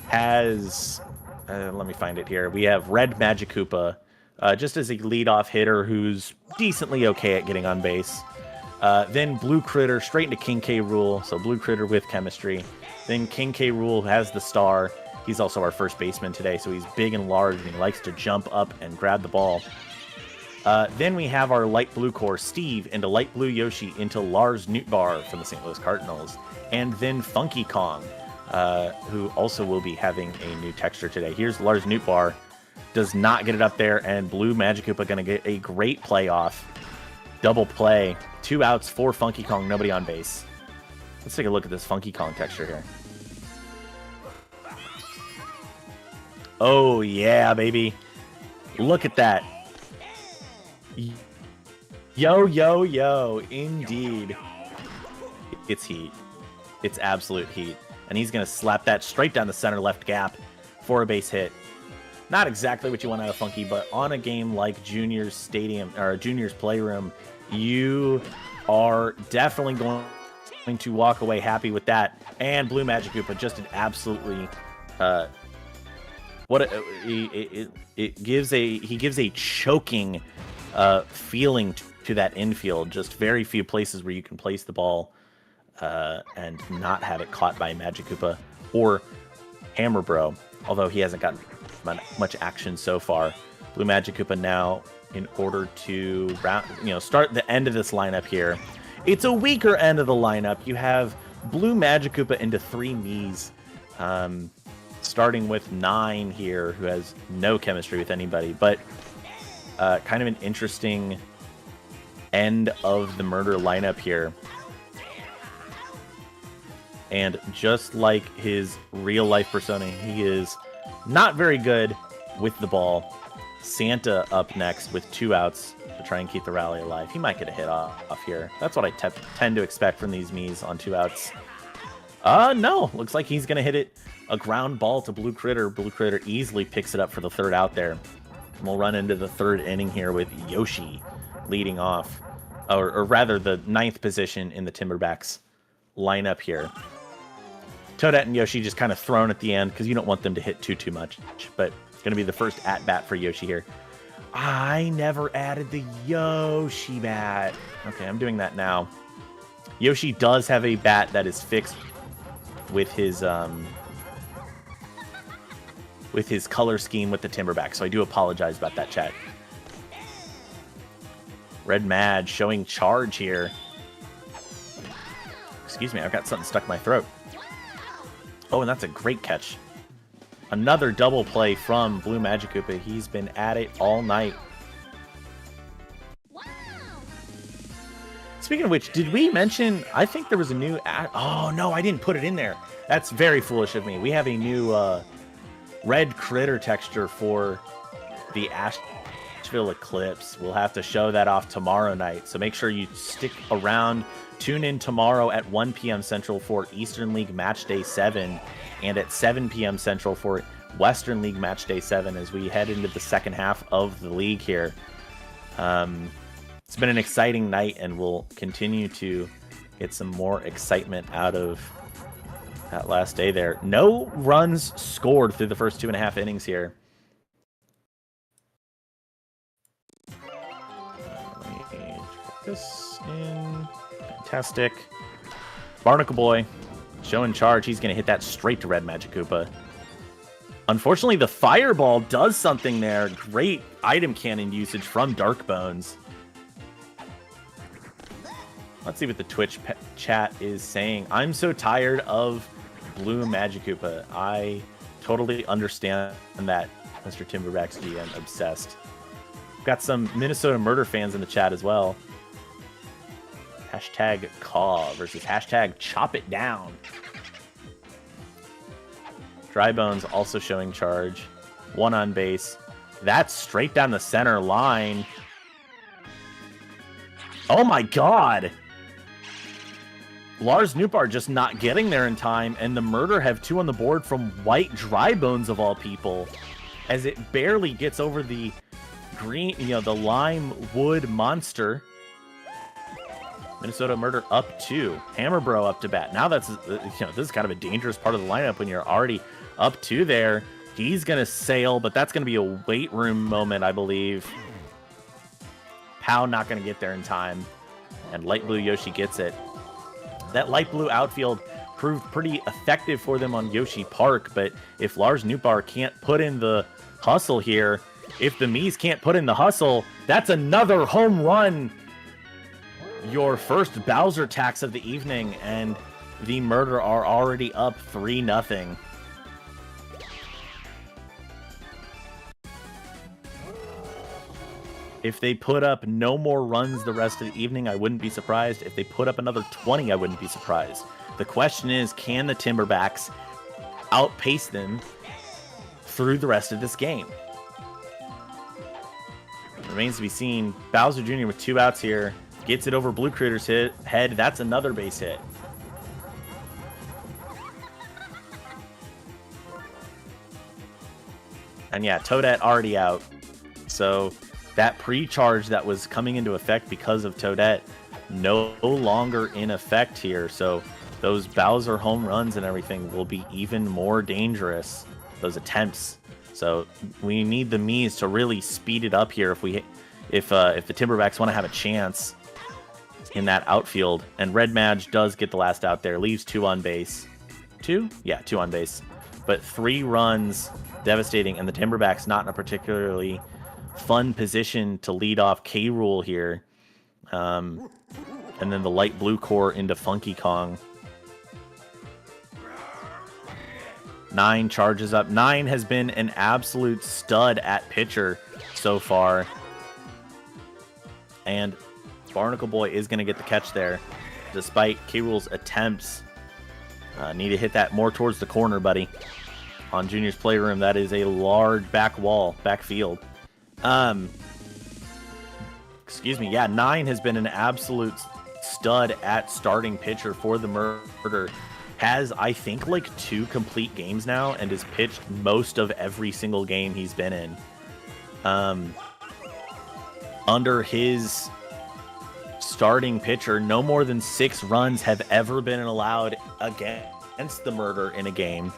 has, let me find it here. We have Red Magic Koopa, just as a leadoff hitter who's decently okay at getting on base. Then Blue Critter straight into King K. Rool. So Blue Critter with chemistry. Then King K. Rool has the star. He's also our first baseman today, so he's big and large, and he likes to jump up and grab the ball. Then we have our light blue core, Steve, into light blue Yoshi, into Lars Nootbaar from the St. Louis Cardinals. And then Funky Kong, who also will be having a new texture today. Here's Lars Nootbaar. Does not get it up there, and Blue Magikoopa going to get a great play off. Double play. 2 outs for Funky Kong, nobody on base. Let's take a look at this Funky Kong texture here. Oh, yeah, baby. Look at that. Yo, yo, yo. Indeed. It's heat. It's absolute heat. And he's going to slap that straight down the center left gap for a base hit. Not exactly what you want out of Funky, but on a game like Junior's Stadium or Junior's Playroom, you are definitely going to walk away happy with that. And Blue Magikoopa just an absolutely he gives a choking feeling to that infield. Just very few places where you can place the ball and not have it caught by Magikoopa or Hammer Bro, although he hasn't gotten much action so far. Blue Magikoopa now, in order to start the end of this lineup here. It's a weaker end of the lineup. You have Blue Magikoopa into 3 Miis, starting with 9 here, who has no chemistry with anybody, but kind of an interesting end of the murder lineup here. And just like his real life persona, he is not very good with the ball. Santa up next with 2 outs to try and keep the rally alive. He might get a hit off here. That's what I tend to expect from these Miis on 2 outs. No. Looks like he's going to hit it. A ground ball to Blue Critter. Blue Critter easily picks it up for the 3rd out there. And we'll run into the 3rd inning here with Yoshi leading off. Or rather, the 9th position in the Timberbacks lineup here. Toadette and Yoshi just kind of thrown at the end because you don't want them to hit too much. But it's going to be the first at-bat for Yoshi here. I never added the Yoshi bat. Okay, I'm doing that now. Yoshi does have a bat that is fixed with his color scheme with the Timberback, so I do apologize about that, chat. Red Mad showing charge here. Excuse me, I've got something stuck in my throat. Oh, and that's a great catch. Another double play from Blue Magikoopa. He's been at it all night. Wow. Speaking of which, did we mention, I think there was a new ad. Oh, no, I didn't put it in there. That's very foolish of me. We have a new red critter texture for the Asheville Eclipse. We'll have to show that off tomorrow night. So make sure you stick around. Tune in tomorrow at 1 p.m. Central for Eastern League Match Day 7 and at 7 p.m. Central for Western League Match Day 7 as we head into the second half of the league here. It's been an exciting night, and we'll continue to get some more excitement out of that last day there. No runs scored through the first 2.5 innings here. Let me put this in. Fantastic. Barnacle Boy showing charge. He's going to hit that straight to Red Magikoopa. Unfortunately, the Fireball does something there. Great item cannon usage from Dark Bones. Let's see what the Twitch chat is saying. I'm so tired of Blue Magikoopa. I totally understand that, Mr. Timberback's GM. Obsessed. Got some Minnesota Murder fans in the chat as well. Hashtag Caw versus hashtag Chop It Down. Dry Bones also showing charge. 1 on base. That's straight down the center line. Oh my god! Lars Nootbaar just not getting there in time, and the Murder have 2 on the board from White Dry Bones of all people, as it barely gets over the green, the lime wood monster. Minnesota Murder up 2. Hammer Bro up to bat. Now that's, this is kind of a dangerous part of the lineup when you're already up 2 there. He's going to sail, but that's going to be a weight room moment, I believe. Pow not going to get there in time. and light blue Yoshi gets it. That light blue outfield proved pretty effective for them on Yoshi Park, but if Lars Nootbaar can't put in the hustle here, if the Miis can't put in the hustle, that's another home run. Your first Bowser tax of the evening, and the Murder are already up 3-0. If they put up no more runs the rest of the evening, I wouldn't be surprised. If they put up another 20, I wouldn't be surprised. The question is, can the Timberbacks outpace them through the rest of this game? Remains to be seen. Bowser Jr. with 2 outs here. Gets it over Blue Critter's head. That's another base hit. And yeah, Toadette already out. So that pre-charge that was coming into effect because of Toadette no longer in effect here. So those Bowser home runs and everything will be even more dangerous, those attempts. So we need the Miis to really speed it up here if the Timberbacks want to have a chance in that outfield. And Red Madge does get the last out there, leaves 2 on base. 2? Yeah, 2 on base. But 3 runs, devastating, and the Timberbacks not in a particularly fun position to lead off K-Rool here. And then the light blue core into Funky Kong. 9 charges up. 9 has been an absolute stud at pitcher so far. And Barnacle Boy is going to get the catch there, despite K-Rool's attempts. Need to hit that more towards the corner, buddy. On Junior's Playroom, that is a large back wall, backfield. Excuse me. Yeah, 9 has been an absolute stud at starting pitcher for the Murder. Has, I think, like 2 complete games now and has pitched most of every single game he's been in. Under his starting pitcher, no more than 6 runs have ever been allowed against the Murder in a game,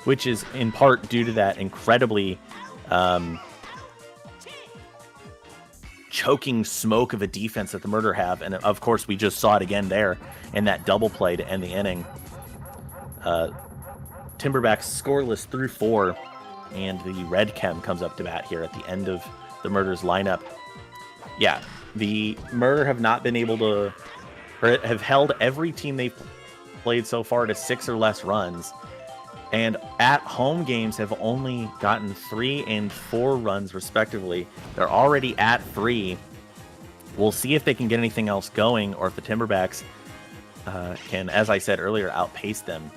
which is in part due to that incredibly choking smoke of a defense that the Murder have. And of course, we just saw it again there in that double play to end the inning. Timberbacks scoreless through 4, and the Red Chem comes up to bat here at the end of the Murder's lineup. Yeah, the Murder have not been able to, or have held every team they've played so far to 6 or less runs, and at home games have only gotten 3 and 4 runs respectively. They're already at 3. We'll see if they can get anything else going, or if the Timberbacks can, as I said earlier, outpace them.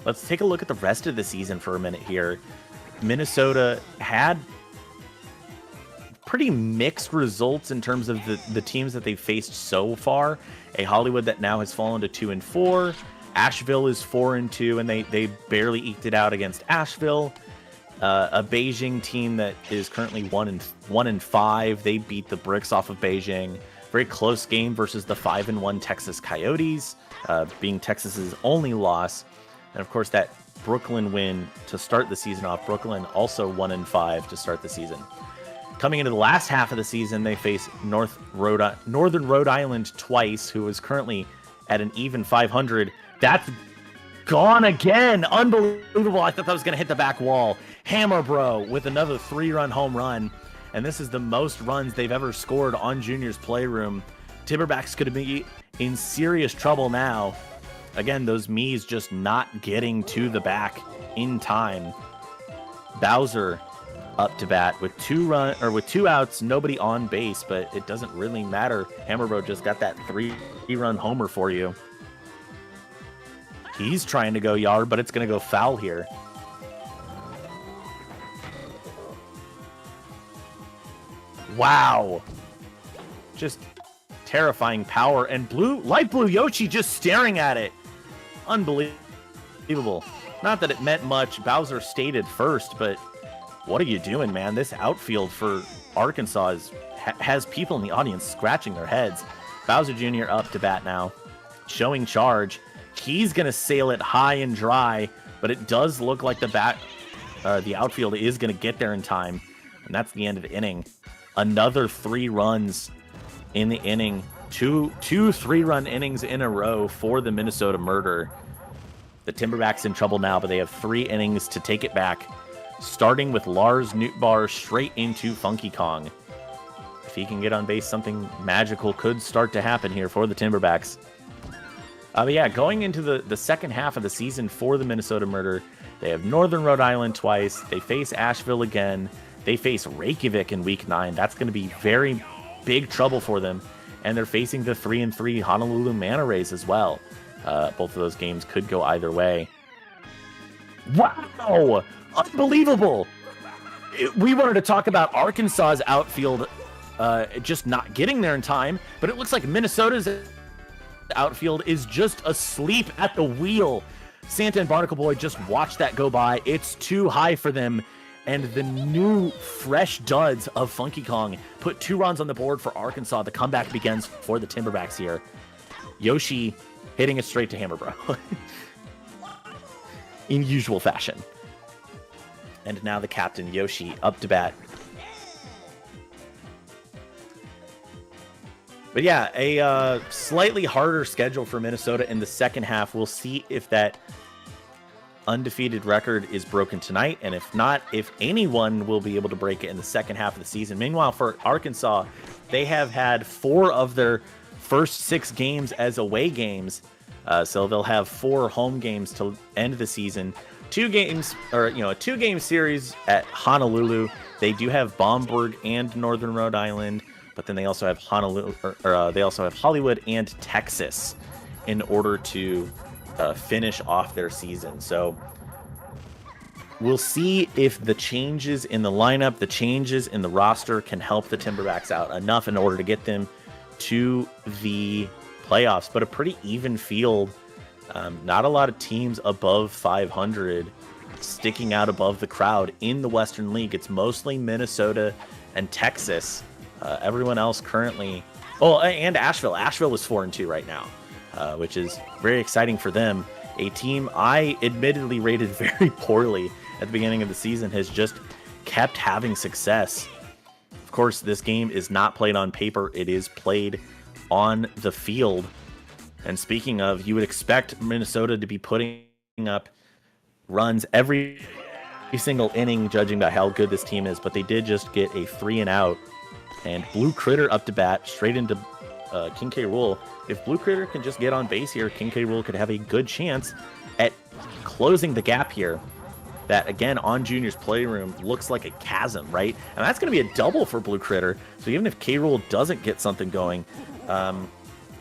Let's take a look at the rest of the season for a minute here. Minnesota had pretty mixed results in terms of the teams that they've faced so far. A Hollywood that now has fallen to 2 and 4. Asheville is 4 and 2, and they barely eked it out against Asheville. A Beijing team that is currently 1 and 5. They beat the bricks off of Beijing. Very close game versus the 5 and 1 Texas Coyotes, being Texas's only loss. And of course, that Brooklyn win to start the season off. Brooklyn also 1 and 5 to start the season. Coming into the last half of the season, they face Northern Rhode Island twice, who is currently at an even 500. That's gone again. Unbelievable. I thought that was going to hit the back wall. Hammer Bro with another 3-run home run. And this is the most runs they've ever scored on Junior's Playroom. Timberbacks could be in serious trouble now. Again, those Miis just not getting to the back in time. Bowser up to bat with 2 outs, nobody on base, but it doesn't really matter. Hammerbro just got that 3-run homer for you. He's trying to go yard, but it's going to go foul here. Wow. Just terrifying power, and light blue Yoshi just staring at it. Unbelievable. Not that it meant much. Bowser stayed at first, but what are you doing, man? This outfield for Arkansas has people in the audience scratching their heads. Bowser Jr. up to bat now, showing charge. He's going to sail it high and dry, but it does look like the outfield is going to get there in time, and that's the end of the inning. Another 3 runs in the inning two 3-run innings in a row for the Minnesota Murder. The Timberback's in trouble now, but they have 3 innings to take it back, starting with Lars Nootbaar straight into Funky Kong. If he can get on base, something magical could start to happen here for the Timberbacks. But yeah, going into the second half of the season for the Minnesota Murder, they have Northern Rhode Island twice. They face Asheville again. They face Reykjavik in Week 9. That's going to be very big trouble for them. And they're facing the 3-3 Honolulu Manta Rays as well. Both of those games could go either way. Wow! Unbelievable! We wanted to talk about Arkansas's outfield just not getting there in time, but it looks like Minnesota's outfield is just asleep at the wheel. Santa and Barnacle Boy just watched that go by. It's too high for them. And the new fresh duds of Funky Kong put 2 runs on the board for Arkansas. The comeback begins for the Timberbacks here. Yoshi hitting it straight to Hammer Bro in usual fashion. And now the captain, Yoshi, up to bat. But yeah, a slightly harder schedule for Minnesota in the second half. We'll see if that undefeated record is broken tonight, and if not, if anyone will be able to break it in the second half of the season. Meanwhile, for Arkansas, they have had 4 of their first 6 games as away games, so they'll have 4 home games to end the season. 2 games, or a 2-game series at Honolulu. They do have Bomberg and Northern Rhode Island, but then they also have they also have Hollywood and Texas in order to finish off their season. So we'll see if the changes in the lineup, the changes in the roster can help the Timberbacks out enough in order to get them to the playoffs. But a pretty even field. Not a lot of teams above 500 sticking out above the crowd in the Western League. It's mostly Minnesota and Texas. Everyone else currently... Oh, and Asheville. Asheville is 4-2 right now, which is very exciting for them. A team I admittedly rated very poorly at the beginning of the season has just kept having success. Of course, this game is not played on paper. It is played on the field. And speaking of, you would expect Minnesota to be putting up runs every single inning, judging by how good this team is. But they did just get a 3-and-out. And Blue Critter up to bat, straight into King K. Rool. If Blue Critter can just get on base here, King K. Rool could have a good chance at closing the gap here. That, again, on Junior's Playroom looks like a chasm, right? And that's going to be a double for Blue Critter. So even if K. Rool doesn't get something going,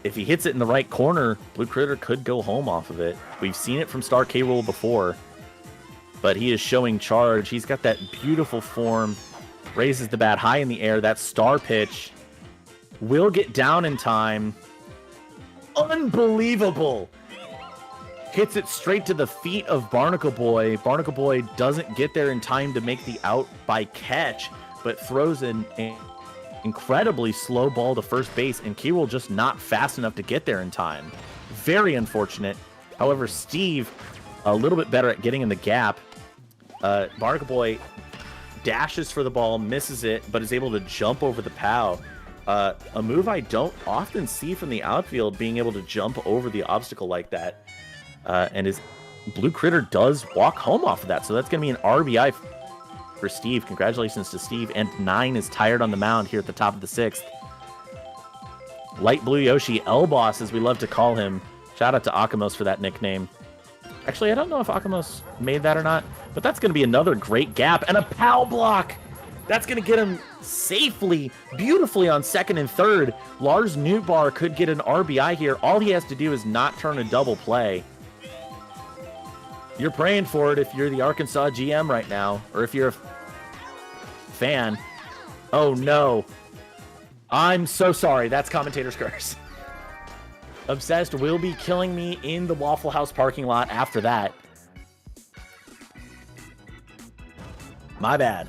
if he hits it in the right corner, Blue Critter could go home off of it. We've seen it from Star K. Rool before, but he is showing charge. He's got that beautiful form. Raises the bat high in the air. That star pitch will get down in time. Unbelievable. Hits it straight to the feet of Barnacle Boy. Barnacle Boy doesn't get there in time to make the out by catch, but throws an incredibly slow ball to first base, and K-Rool just not fast enough to get there in time. Very unfortunate. However, Steve, a little bit better at getting in the gap. Barnacle Boy dashes for the ball, misses it, but is able to jump over the POW. A move I don't often see from the outfield, being able to jump over the obstacle like that. And his Blue Critter does walk home off of that. So that's going to be an RBI for Steve. Congratulations to Steve. And 9 is tired on the mound here at the top of the 6th. Light Blue Yoshi, L-Boss, as we love to call him. Shout out to Akamos for that nickname. Actually, I don't know if Akamos made that or not, but that's going to be another great gap. And a POW block! That's going to get him safely, beautifully on second and third. Lars Nootbaar could get an RBI here. All he has to do is not turn a double play. You're praying for it if you're the Arkansas GM right now, or if you're a fan. Oh, no. I'm so sorry. That's commentator's curse. Obsessed will be killing me in the Waffle House parking lot after that. My bad.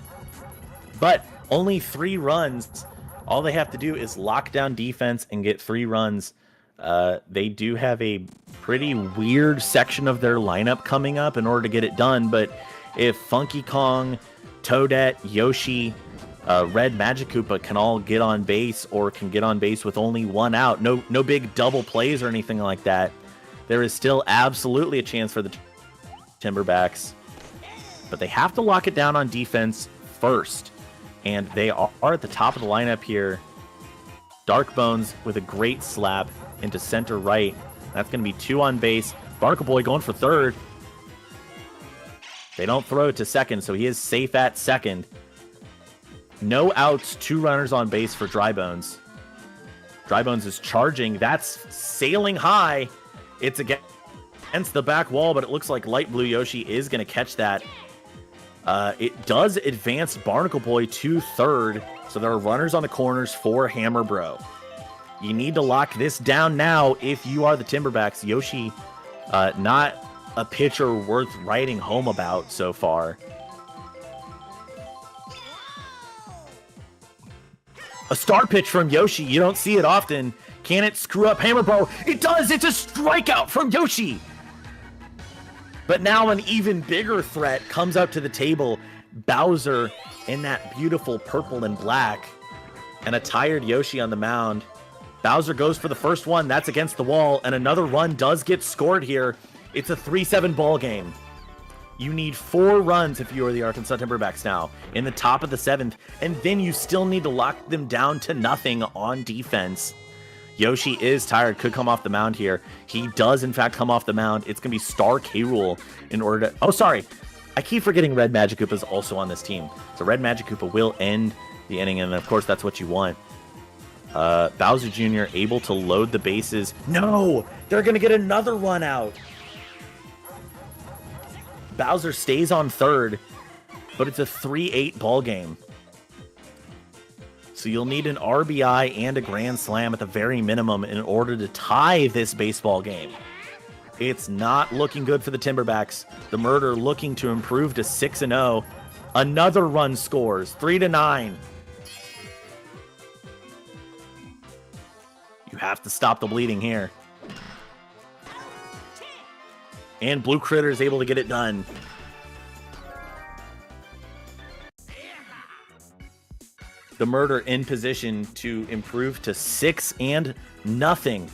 But only 3 runs. All they have to do is lock down defense and get 3 runs. They do have a pretty weird section of their lineup coming up in order to get it done. But if Funky Kong, Toadette, Yoshi, Red Magic Koopa can all get on base or can get on base with only one out. No big double plays or anything like that. There is still absolutely a chance for the Timberbacks, but they have to lock it down on defense first. And they are at the top of the lineup here. Dark Bones with a great slap into center right. That's going to be 2 on base. Barnacle Boy going for third. They don't throw it to second, so he is safe at second. No outs, 2 runners on base for Dry Bones. Dry Bones is charging. That's sailing high. It's against the back wall, but it looks like Light Blue Yoshi is going to catch that. It does advance Barnacle Boy to third, so there are runners on the corners for Hammer Bro. You need to lock this down now if you are the Timberbacks. Yoshi, not a pitcher worth writing home about so far. A star pitch from Yoshi. You don't see it often. Can it screw up Hammer Bro? It does! It's a strikeout from Yoshi! But now an even bigger threat comes up to the table. Bowser in that beautiful purple and black. And a tired Yoshi on the mound. Bowser goes for the first one. That's against the wall. And another run does get scored here. It's a 3-7 ball game. You need 4 runs if you are the Arkansas Timberbacks now in the top of the 7th. And then you still need to lock them down to nothing on defense. Yoshi is tired, could come off the mound here. He does, in fact, come off the mound. It's going to be Star K-Rool in order to... Oh, sorry. I keep forgetting Red Magic Koopa is also on this team. So Red Magic Koopa will end the inning, and of course, that's what you want. Bowser Jr. able to load the bases. No! They're going to get another run out. Bowser stays on third, but it's a 3-8 ball game. So you'll need an RBI and a grand slam at the very minimum in order to tie this baseball game. It's not looking good for the Timberbacks. The Murder looking to improve to 6-0. Another run scores, 3-9. You have to stop the bleeding here. And Blue Critter is able to get it done. The Murder in position to improve to 6-0.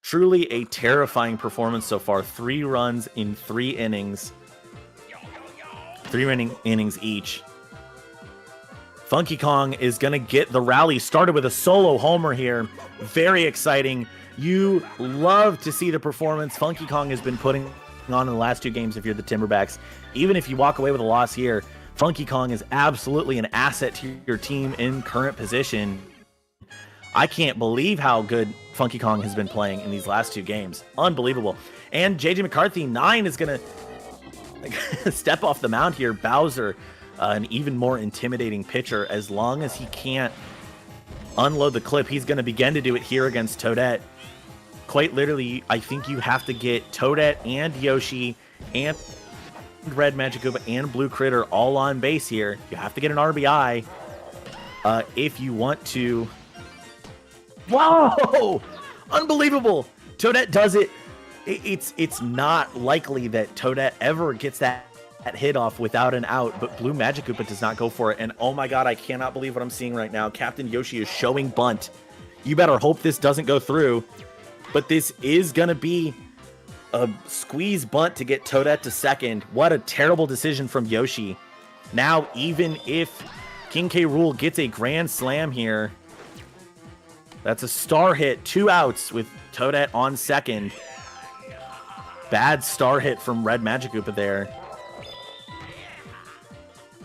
Truly a terrifying performance so far. 3 runs in 3 innings. 3 innings each. Funky Kong is going to get the rally started with a solo homer here. Very exciting. You love to see the performance Funky Kong has been putting on in the last 2 games if you're the Timberbacks. Even if you walk away with a loss here, Funky Kong is absolutely an asset to your team in current position. I can't believe how good Funky Kong has been playing in these last 2 games. Unbelievable. And JJ McCarthy, 9, is going to step off the mound here. Bowser, an even more intimidating pitcher. As long as he can't unload the clip, he's going to begin to do it here against Toadette. Quite literally, I think you have to get Toadette and Yoshi and Red Magic Koopa and Blue Critter all on base here. You have to get an RBI if you want to. Whoa! Unbelievable! Toadette does it. It's not likely that Toadette ever gets that hit off without an out, but Blue Magic Koopa does not go for it. And oh my god, I cannot believe what I'm seeing right now. Captain Yoshi is showing bunt. You better hope this doesn't go through, but this is going to be a squeeze bunt to get Toadette to second. What a terrible decision from Yoshi. Now, even if King K. Rool gets a grand slam here, that's a star hit. 2 outs with Toadette on second. Bad star hit from Red Magic Koopa there.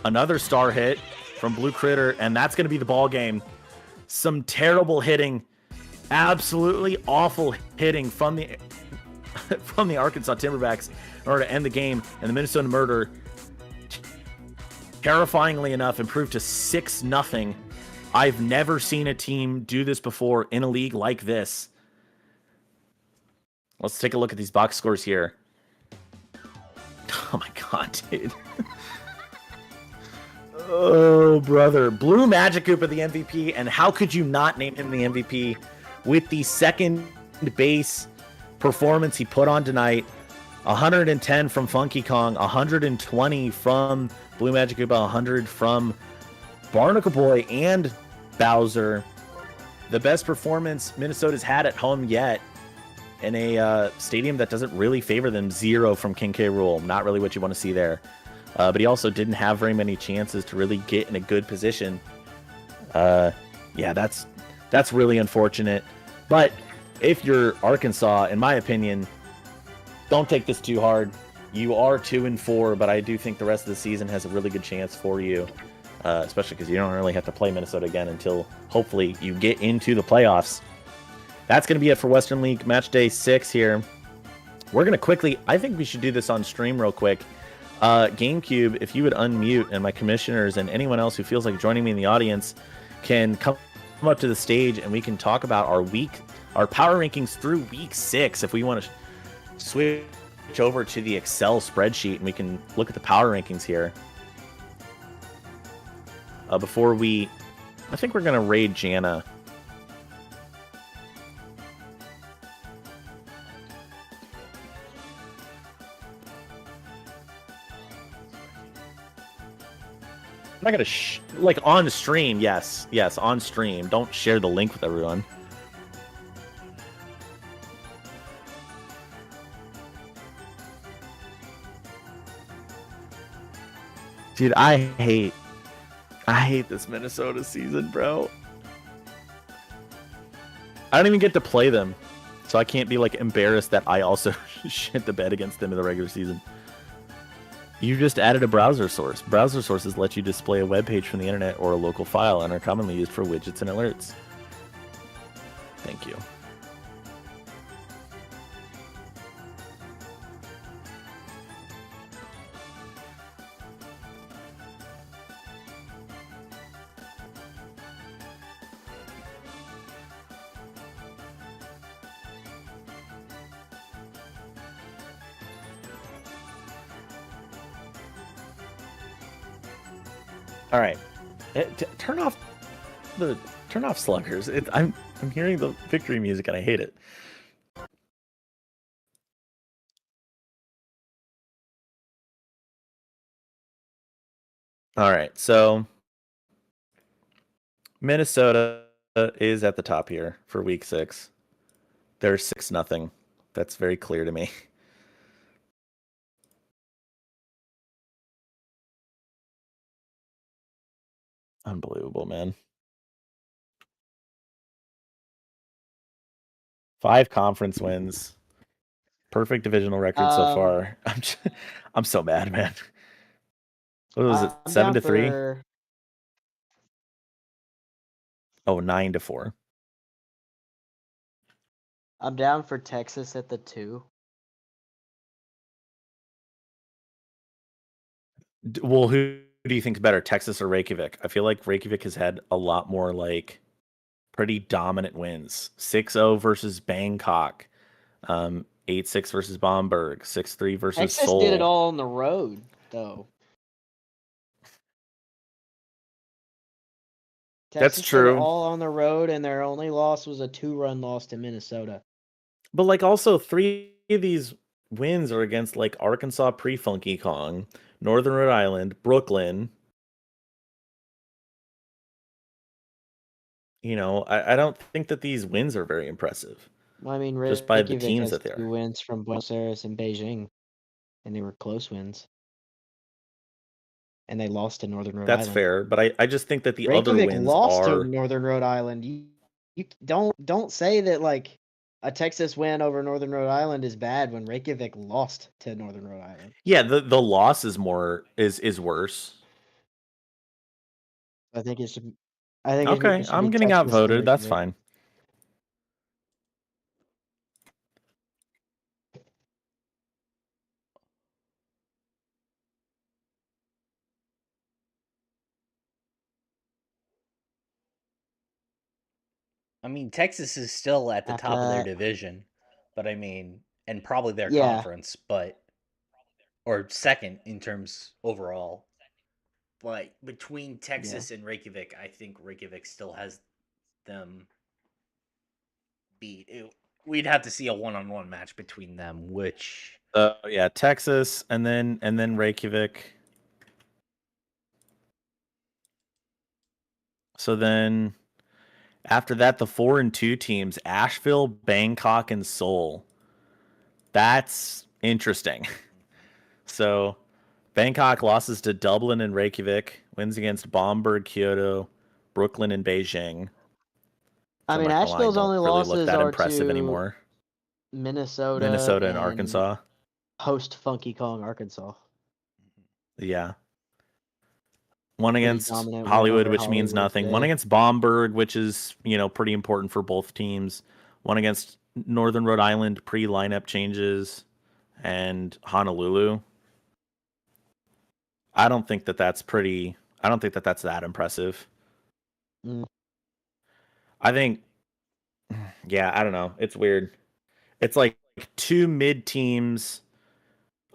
Another star hit from Blue Critter, and that's going to be the ball game. Some terrible hitting. Absolutely awful hitting from the Arkansas Timberbacks in order to end the game. And the Minnesota Murder, terrifyingly enough, improved to 6-0. I've never seen a team do this before in a league like this. Let's take a look at these box scores here. Oh my god, dude. Oh, brother. Blue Magic Koopa, the MVP, and how could you not name him the MVP with the second base performance he put on tonight? 110 from Funky Kong, 120 from Blue Magic Koopa, 100 from Barnacle Boy and Bowser. The best performance Minnesota's had at home yet in a stadium that doesn't really favor them. 0 from King K. Rool. Not really what you want to see there. But he also didn't have very many chances to really get in a good position. Yeah, that's really unfortunate. But if you're Arkansas, in my opinion, don't take this too hard. You are 2-4, but I do think the rest of the season has a really good chance for you, especially because you don't really have to play Minnesota again until hopefully you get into the playoffs. That's going to be it for Western League Match Day 6 here. We're going to quickly, I think we should do this on stream real quick. GameCube, if you would unmute, and my commissioners and anyone else who feels like joining me in the audience can come up to the stage and we can talk about our power rankings through week 6 if we want to switch over to the Excel spreadsheet and we can look at the power rankings here. I think we're going to raid Jana. I'm not going to, like on stream, yes, on stream. Don't share the link with everyone. Dude, I hate this Minnesota season, bro. I don't even get to play them, so I can't be like embarrassed that I also shit the bed against them in the regular season. You just added a browser source. Browser sources let you display a web page from the internet or a local file and are commonly used for widgets and alerts. Thank you. All right, turn off sluggers. I'm hearing the victory music and I hate it. All right, so Minnesota is at the top here for week 6. They're 6-0. That's very clear to me. Unbelievable, man. 5 conference wins. Perfect divisional record so far. I'm so mad, man. What was it? 7-3? Oh, 9-4. I'm down for Texas at the 2. Well, who do you think is better, Texas or Reykjavik? I feel like Reykjavik has had a lot more like pretty dominant wins. 6-0 versus Bangkok, 8-6 versus Bamberg, 6-3 versus Texas Seoul. did it all on the road, though. Texas That's true. Did it all on the road, and their only loss was a 2-run loss to Minnesota. But like also 3 of these wins are against like Arkansas pre-Funky Kong, Northern Rhode Island, Brooklyn. You know, I don't think that these wins are very impressive. Well, I mean, just by the Reykjavik teams has that they are. 2 wins from Buenos Aires and Beijing, and they were close wins. And they lost to Northern Rhode Island. That's fair, but I just think that the Reykjavik other wins lost are to Northern Rhode Island. You don't say that like a Texas win over Northern Rhode Island is bad when Reykjavik lost to Northern Rhode Island. Yeah, the loss is worse. I think it should. I think okay. It should I'm be getting Texas outvoted. That's Reykjavik. fine. I mean, Texas is still at the top of their division, but I mean, and probably their conference, but or second in terms overall. But between Texas and Reykjavik, I think Reykjavik still has them beat. we'd have to see a one-on-one match between them, which Yeah, Texas and then Reykjavik. So then after that, the 4 and 2 teams, Asheville, Bangkok, and Seoul. That's interesting. So Bangkok losses to Dublin and Reykjavik, wins against Bamberg, Kyoto, Brooklyn, and Beijing. I mean, I'm not gonna lie, Asheville's don't only really look losses that are impressive to anymore. Minnesota And Arkansas. host Funky Kong, Arkansas. Yeah. One Pretty against dominant win Hollywood, over which means Hollywood nothing. today. One against Bamberg, which is, pretty important for both teams. One against Northern Rhode Island, pre-lineup changes, and Honolulu. I don't think that that's that impressive. Mm. I think, yeah, I don't know. It's weird. It's like 2 mid teams,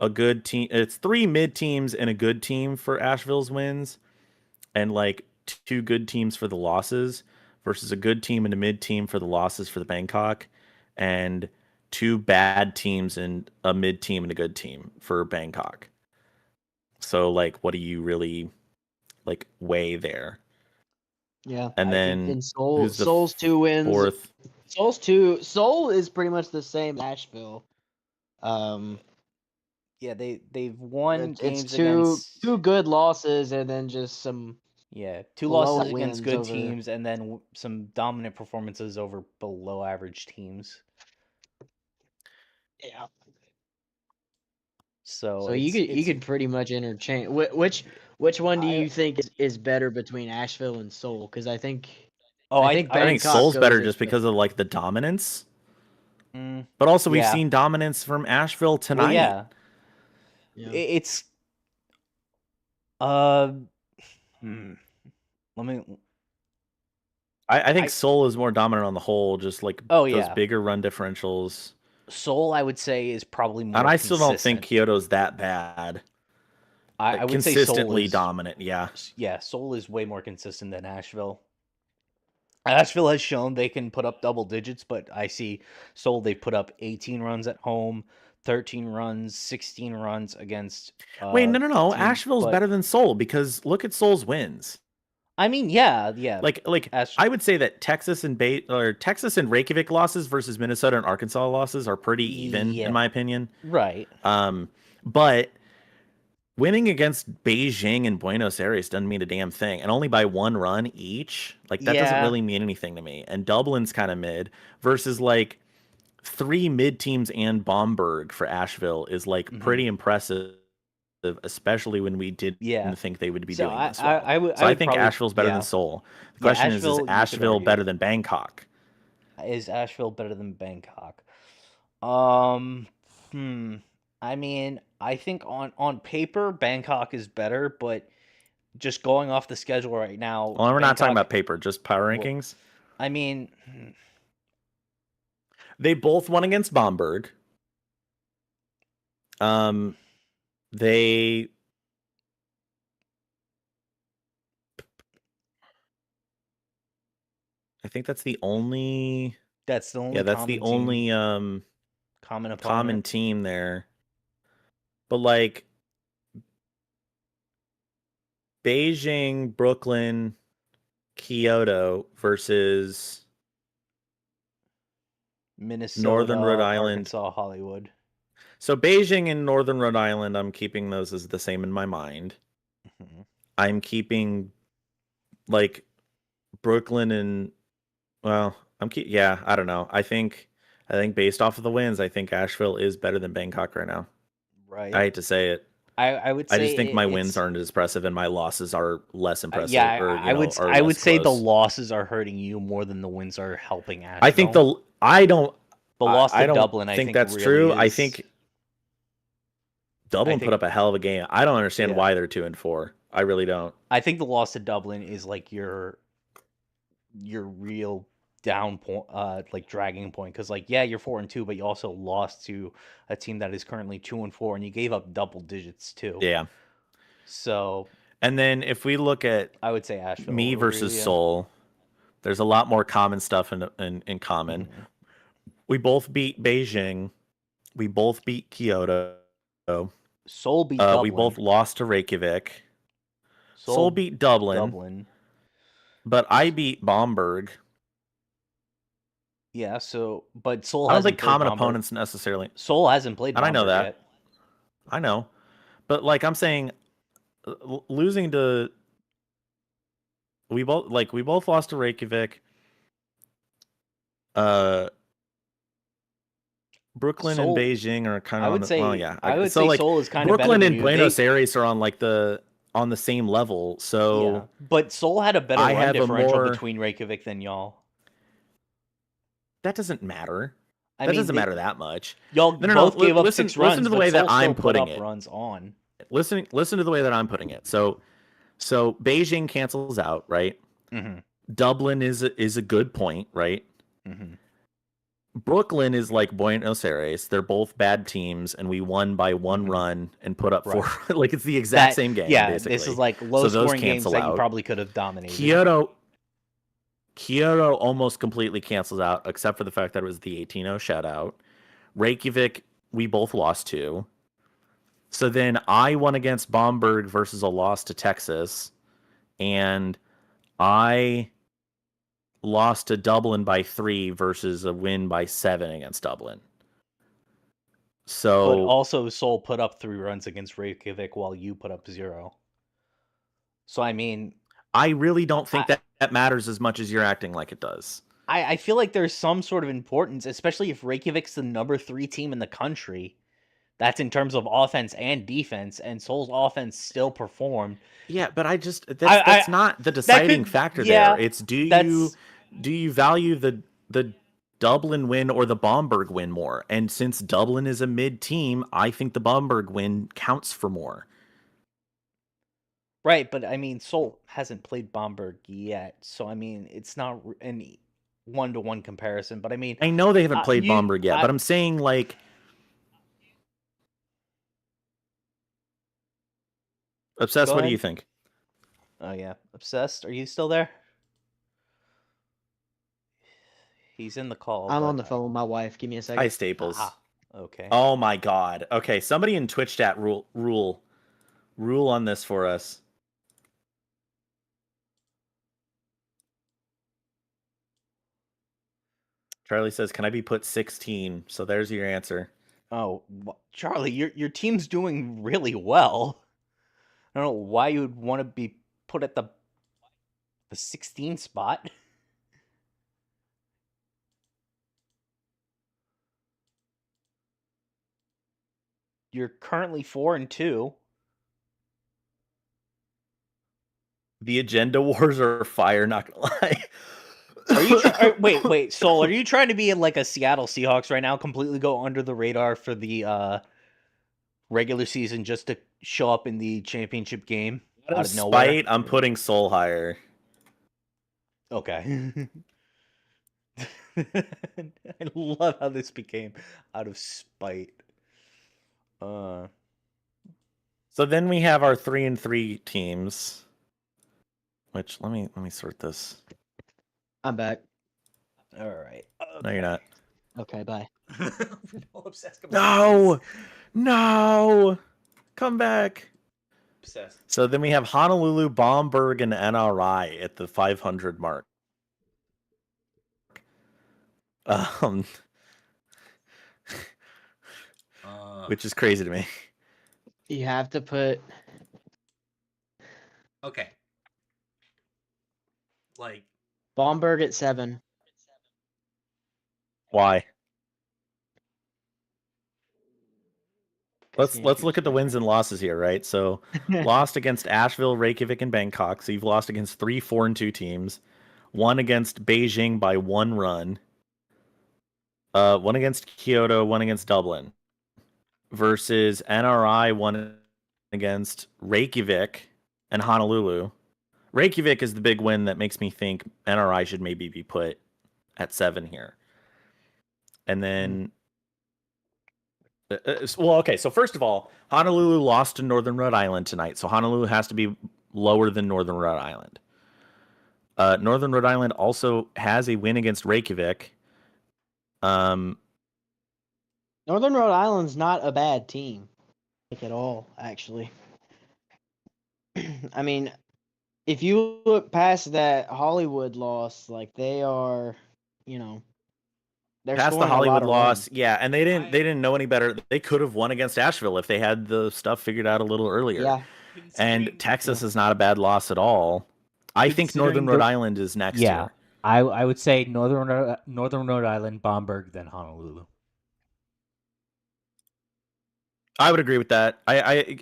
a good team. It's 3 mid teams and a good team for Asheville's wins, and like 2 good teams for the losses versus a good team and a mid team for the losses for the Bangkok, and 2 bad teams and a mid team and a good team for Bangkok. So like, what do you really like weigh there? Yeah, And I then think in Seoul, who's the Seoul's 2 wins. fourth? Seoul is pretty much the same as Asheville. yeah, they've won games It's against two good losses and then just some 2 blowout losses against wins good over- teams, and then some dominant performances over below average teams. yeah. So So you could pretty much interchange. Which one do you think is better between Asheville and Seoul? Because I think I think Bangkok Seoul's goes better as just the- because of like the dominance. Mm, But also we've yeah. seen dominance from Asheville tonight. Well, yeah. Yeah. It's let me. I think Seoul is more dominant on the whole, just like Oh, those yeah. bigger run differentials. Seoul, I would say, is probably more. And I still don't think consistent. Kyoto's that bad. I would say consistently Seoul is, dominant. Yeah. Yeah, Seoul is way more consistent than Asheville. Asheville has shown they can put up double digits, but I see Seoul, they put up 18 runs at home, 13 runs, 16 runs against. Wait, no. teams, Asheville's but- better than Seoul because look at Seoul's wins. I mean, yeah. Like I would say that Texas and Reykjavik losses versus Minnesota and Arkansas losses are pretty even in my opinion. Right. But winning against Beijing and Buenos Aires doesn't mean a damn thing, and only by 1 run each. Like that doesn't Yeah. really mean anything to me. And Dublin's kind of mid versus like 3 mid teams and Bamberg for Asheville is like pretty impressive, especially when we didn't think they would be doing this well. I think probably, Asheville's better than Seoul. The question is you could Asheville argue. better than Bangkok? Is Asheville better than Bangkok? I mean, I think on paper Bangkok is better, but just going off the schedule right now. Well, we're not talking Bangkok- about paper, just power rankings. I mean, They both won against Bamberg. They I think that's the only that's the only. yeah, that's the only common opponent. common team there. But like Beijing, Brooklyn, Kyoto versus Minnesota, Northern Rhode Island. Arkansas, Hollywood. So Beijing and Northern Rhode Island, I'm keeping those as the same in my mind. I'm keeping like Brooklyn and I don't know. I think based off of the wins, I think Asheville is better than Bangkok right now. Right. I hate to say it. I would say I just think my it's- wins aren't as impressive and my losses are less impressive. Yeah, or, I would are I would less say the close. losses are hurting you more than the wins are helping Asheville. I think the loss to don't Dublin, I think that's really true. I is- think Dublin I think- put up a hell of a game. I don't understand Yeah. why they're 2-4. I really don't. I think the loss to Dublin is like your real down point, like dragging point, because like you're 4-2, but you also lost to a team that is currently 2-4, and you gave up double digits too. Yeah. So And then if we look at I would say Asheville. me over versus you. Seoul, there's a lot more common stuff in common. We both beat Beijing. We both beat Kyoto. Seoul beat Dublin. We both lost to Reykjavik. Seoul Seoul beat Dublin. Dublin. But I beat Bamberg. Yeah, so but Seoul I don't hasn't think common played Bamberg. opponents necessarily. Soul hasn't played And Bamberg I know that. yet. I know. But like I'm saying losing to we both lost to Reykjavik. Brooklyn Seoul, and Beijing are kind of I would say Seoul is kind of better Brooklyn than and you. Buenos Aires are on like on the same level. So yeah, but Seoul had a better I run have a differential more- between Reykjavik than y'all. that doesn't matter. I That mean, doesn't matter that much. Y'all No, both gave up listen- 6 runs. listen to the but way that Seoul I'm still put putting up it. runs on. Listen to the way that I'm putting it. So Beijing cancels out, right? Mm-hmm. Dublin is a good point, right? Mm-hmm. Brooklyn is like Buenos Aires. They're both bad teams, and we won by 1 run and put up 4. Like it's the exact same game. Yeah, basically. this is like So low those scoring games cancel that you out. probably could have dominated. Kyoto almost completely cancels out, except for the fact that it was the 18-0 shutout. Reykjavik, we both lost to. So then I won against Bamberg versus a loss to Texas, and I lost to Dublin by 3 versus a win by 7 against Dublin. So, But also Seoul put up 3 runs against Reykjavik while you put up 0. So I mean, I really don't think that matters as much as you're acting like it does. I feel like there's some sort of importance, especially if Reykjavik's the number 3 team in the country. That's in terms of offense and defense, and Seoul's offense still performed. Yeah, but that's not the deciding factor there. It's do you value the Dublin win or the Bamberg win more? And since Dublin is a mid team, I think the Bamberg win counts for more. Right, but I mean, Seoul hasn't played Bamberg yet, so I mean, it's not any 1-to-1 comparison. But I mean, I know they haven't played Bamberg yet, but I'm saying like. Obsessed, what do you think? Oh yeah, Obsessed, are you still there? He's in the call. I'm on the phone with my wife. Give me a second. Hi, Staples. Okay. Oh my God. Okay, somebody in Twitch chat rule on this for us. Charlie says, "Can I be put 16?" So there's your answer. Oh, Charlie, your team's doing really well. I don't know why you would want to be put at the 16 spot. You're currently 4-2. The agenda wars are fire, not gonna lie. Are you wait, Soul, are you trying to be like a Seattle Seahawks right now, completely go under the radar for the regular season just to show up in the championship game out of nowhere? I'm putting Soul higher. Okay. I love how this became out of spite. So then we have our 3-3 teams. Which let me sort this. I'm back. All right. No, you're not. Okay, bye. No, come back. Obsessed. So then we have Honolulu, Bamberg, and NRI at the 500 mark. Which is crazy to me. You have to put. Okay. Like Bamberg at 7. Why? Let's look at the wins and losses here, right? So lost against Asheville, Reykjavik, and Bangkok. So you've lost against 3 4-2 teams. One against Beijing by 1 run. One against Kyoto, one against Dublin. Versus NRI, one against Reykjavik and Honolulu. Reykjavik is the big win that makes me think NRI should maybe be put at 7 here. And then, well, okay, so first of all, Honolulu lost to Northern Rhode Island tonight, so Honolulu has to be lower than Northern Rhode Island. Northern Rhode Island also has a win against Reykjavik. And Northern Rhode Island's not a bad team, like at all, actually. I mean, if you look past that Hollywood loss, like they are, you know, they're Past the scoring a lot Hollywood of loss, runs. yeah, and they didn't know any better. They could have won against Asheville if they had the stuff figured out a little earlier. Yeah, And Considering Texas is not a bad loss at all. I think Northern Considering Rhode the- Island is next yeah, year. I would say Northern Rhode Island, Bamberg, then Honolulu. I would agree with that. I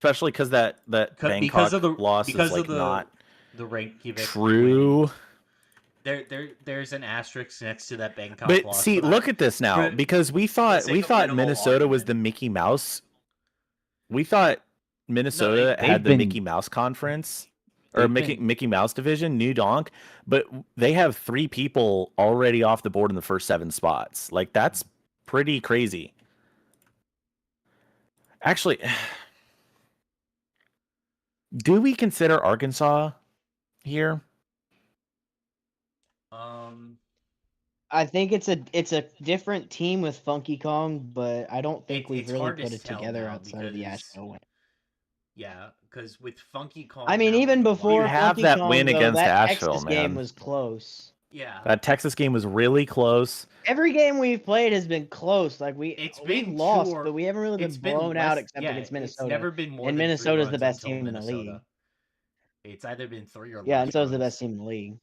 especially because that Bangkok Because of the loss because is like of the not the Reykjavik win. true. There's an asterisk next to that Bangkok But loss. see, look at this now, for- because we sake thought of minimal Minnesota was argument. the Mickey Mouse. We thought Minnesota they've had the been- Mickey Mouse conference or they've Mickey Mouse division, New Donk, but they have 3 people already off the board in the first 7 spots. Like that's pretty crazy. Actually, do we consider Arkansas here? I think it's a different team with Funky Kong, but I don't think we've it's really hard to put it tell together now outside of the because- Asheville win. Yeah, because with Funky Kong. I mean, now even in the before You have Funky that Kong, win though, against that Asheville, Texas game man. was close. Yeah. That Texas game was really close. Every game we've played has been close. Like we've been lost, 2 or- but we haven't really been It's been blown out less- except yeah, against Minnesota. It's never been more And than 3 Minnesota's the runs best until team in the Minnesota. league. It's either been 3 or Yeah, less Minnesota's the runs, best team in the league.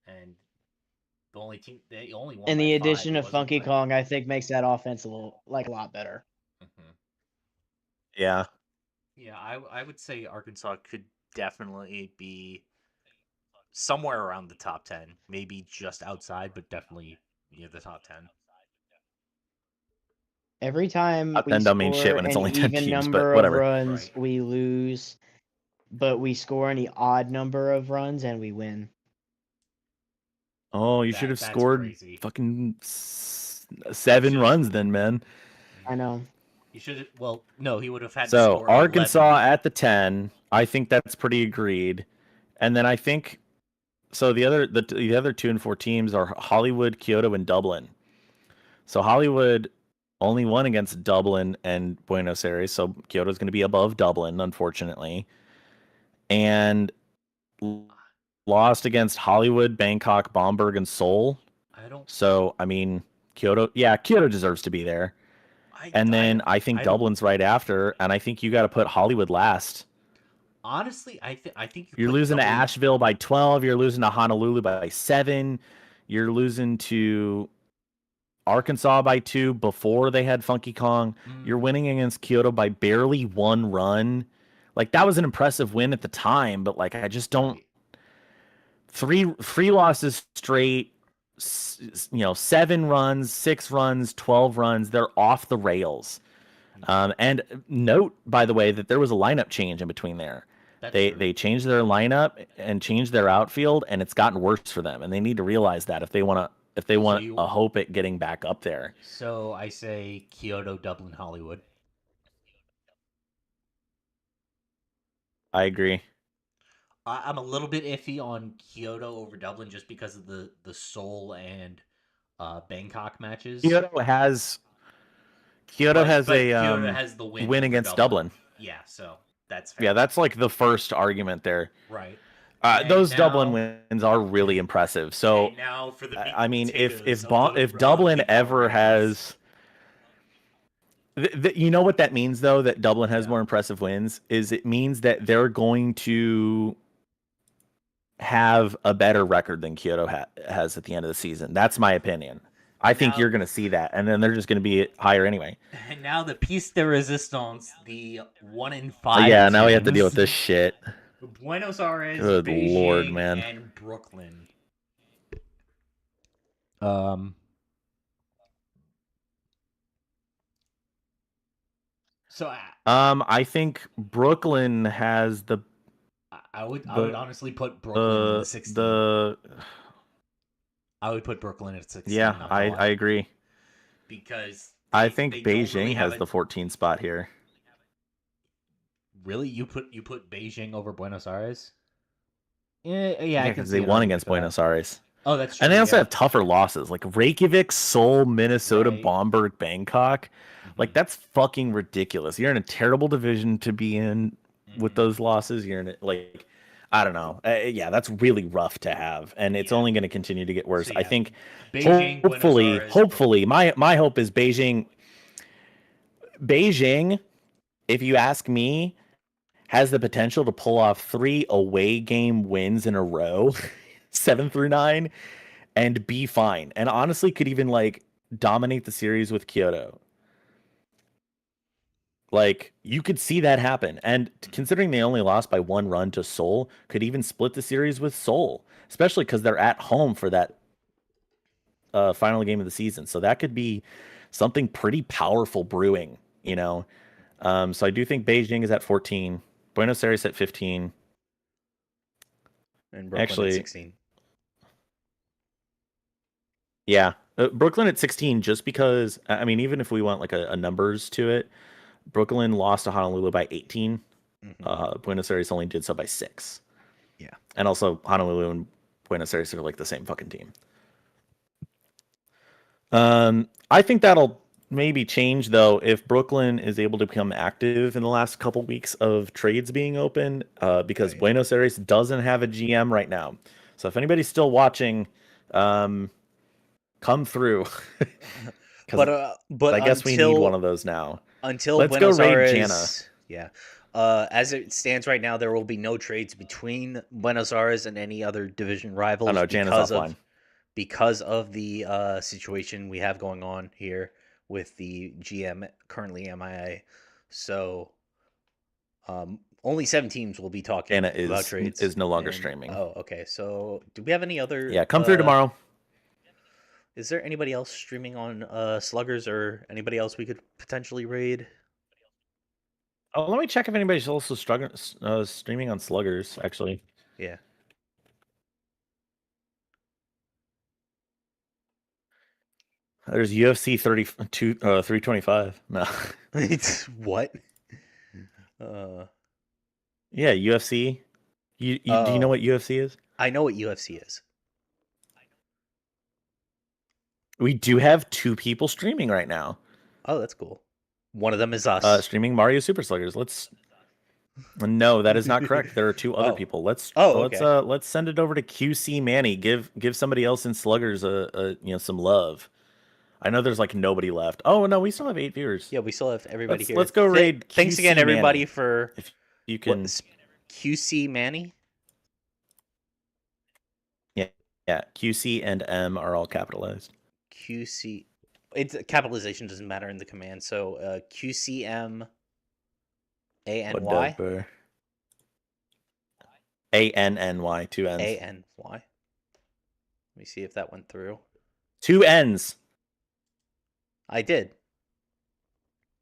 and the only team they only won. And by the 5. addition It of wasn't Funky like- Kong, I think, makes that offense a lot better. Mhm. Yeah. Yeah, I would say Arkansas could definitely be somewhere around the top 10, maybe just outside, but definitely near the top 10. Every time Top we 10 don't mean shit score when it's an only 10 even teams, but number of whatever. runs, Right. we lose. But we score any odd number of runs and we win. Oh, you should have That's scored crazy. fucking 7 runs then, man. I know. He should. Well, no, he would have had to So score Arkansas 11. at the 10, I think that's pretty agreed. And then I think so. The other 2 and 4 teams are Hollywood, Kyoto, and Dublin. So Hollywood only won against Dublin and Buenos Aires, so Kyoto's going to be above Dublin, unfortunately, and lost against Hollywood, Bangkok, Bamberg, and Seoul. I don't. So I mean, Kyoto deserves to be there. And then I think I don't- Dublin's right after, and I think you got to put Hollywood last. Honestly, I think you You're put losing to Dublin- Asheville by 12. You're losing to Honolulu by 7. You're losing to Arkansas by 2 before they had Funky Kong. Mm, You're winning against Kyoto by barely 1 run. Like that was an impressive win at the time, but like I just don't. Three losses straight. 7 runs, 6 runs, 12 runs. They're off the rails. And note, by the way, that there was a lineup change in between there. that's They true. they changed their lineup and changed their outfield, and it's gotten worse for them. And they need to realize that if they want you- a hope at getting back up there. So I say Kyoto, Dublin, Hollywood. I agree. I'm a little bit iffy on Kyoto over Dublin just because of the Seoul and Bangkok matches. Kyoto has But Kyoto has the win win over against Dublin. Yeah, so that's fair. Yeah, that's like the first argument there. right. And Those now- Dublin wins are really impressive. So And now for the meat I and mean, potatoes if of the Dublin Rocky ever Mountains. has, you know what that means though, that Dublin has Yeah. more impressive wins, is it means that they're going to have a better record than Kyoto has at the end of the season. That's my opinion. I think Now- you're going to see that, and then they're just going to be higher anyway. And now the piece de resistance, the 1-5. Yeah, now we have to deal with teams. this shit. Buenos Aires, Good Beijing, Lord, man. and Brooklyn. So I think Brooklyn has I would The- honestly put Brooklyn in the 16. I would put Brooklyn at 16. yeah, not gonna lie, I agree. because I they- think they don't Beijing really have has the 14 spot here. Really, you put Beijing over Buenos Aires? Yeah, Yeah, I can because see they an won argument against for that. Buenos Aires. Oh, that's true. And they also yeah. have tougher losses, like Reykjavik, Seoul, Minnesota, Right. Bamberg, Bangkok. Like, that's fucking ridiculous. You're in a terrible division to be in with those losses. You're in it, like, I don't know. Yeah, that's really rough to have, and it's only going to continue to get worse. So, I yeah, think Beijing, Buenos hopefully, Aires, hopefully, my hope is Beijing, if you ask me, has the potential to pull off 3 away game wins in a row, 7 through 9, and be fine. And honestly, could even like dominate the series with Kyoto. Like, you could see that happen. And considering they only lost by 1 run to Seoul, could even split the series with Seoul, especially because they're at home for that final game of the season. So that could be something pretty powerful brewing, you know? So I do think Beijing is at 14, Buenos Aires at 15. And Brooklyn Actually, at 16. Yeah. Brooklyn at 16, just because, I mean, even if we want like a numbers to it, Brooklyn lost to Honolulu by 18. Buenos Aires only did so by 6. Yeah. And also, Honolulu and Buenos Aires are like the same fucking team. I think that'll maybe change, though, if Brooklyn is able to become active in the last couple weeks of trades being open, because Buenos Aires doesn't have a GM right now. So if anybody's still watching, come through. But I guess we need one of those now. Until Let's Buenos go raid Aires, Jana. Yeah. As it stands right now, there will be no trades between Buenos Aires and any other division rivals. Oh no, Jana's offline. Because of the situation we have going on here with the GM currently MIA. So only 7 teams will be talking about trades. Is no longer streaming. Oh, okay. So do we have any other? Yeah, come through tomorrow. Is there anybody else streaming on Sluggers or anybody else we could potentially raid? Oh, let me check if anybody's also streaming on Sluggers, actually. Yeah. There's UFC 325. No. What? Yeah, UFC. Do you know what UFC is? I know what UFC is. We do have 2 people streaming right now. Oh, that's cool. One of them is us. Streaming Mario Super Sluggers. No, that is not correct. There are 2 other people. Let's send it over to QC Manny. Give somebody else in Sluggers some love. I know there's like nobody left. Oh no, we still have 8 viewers. Yeah, we still have everybody here. Let's go raid. Thanks again, everybody, for if you can. QC Manny. Yeah. QC and M are all capitalized. QC. It's capitalization doesn't matter in the command. So QCM ANY. ANNY, 2 N's. ANY. Let me see if that went through. 2 N's. I did.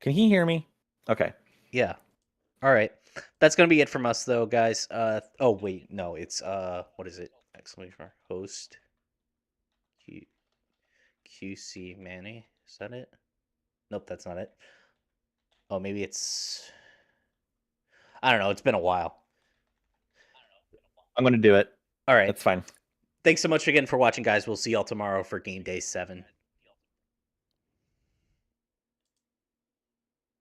Can he hear me? Okay. Yeah. All right. That's gonna be it from us, though, guys. Oh wait, no, it's what is it? Exclamation mark host. QC Manny. Is that it? Nope, that's not it. Oh, maybe it's. I don't know. It's been a while. I'm gonna do it. All right. That's fine. Thanks so much again for watching, guys. We'll see y'all tomorrow for Game Day 7.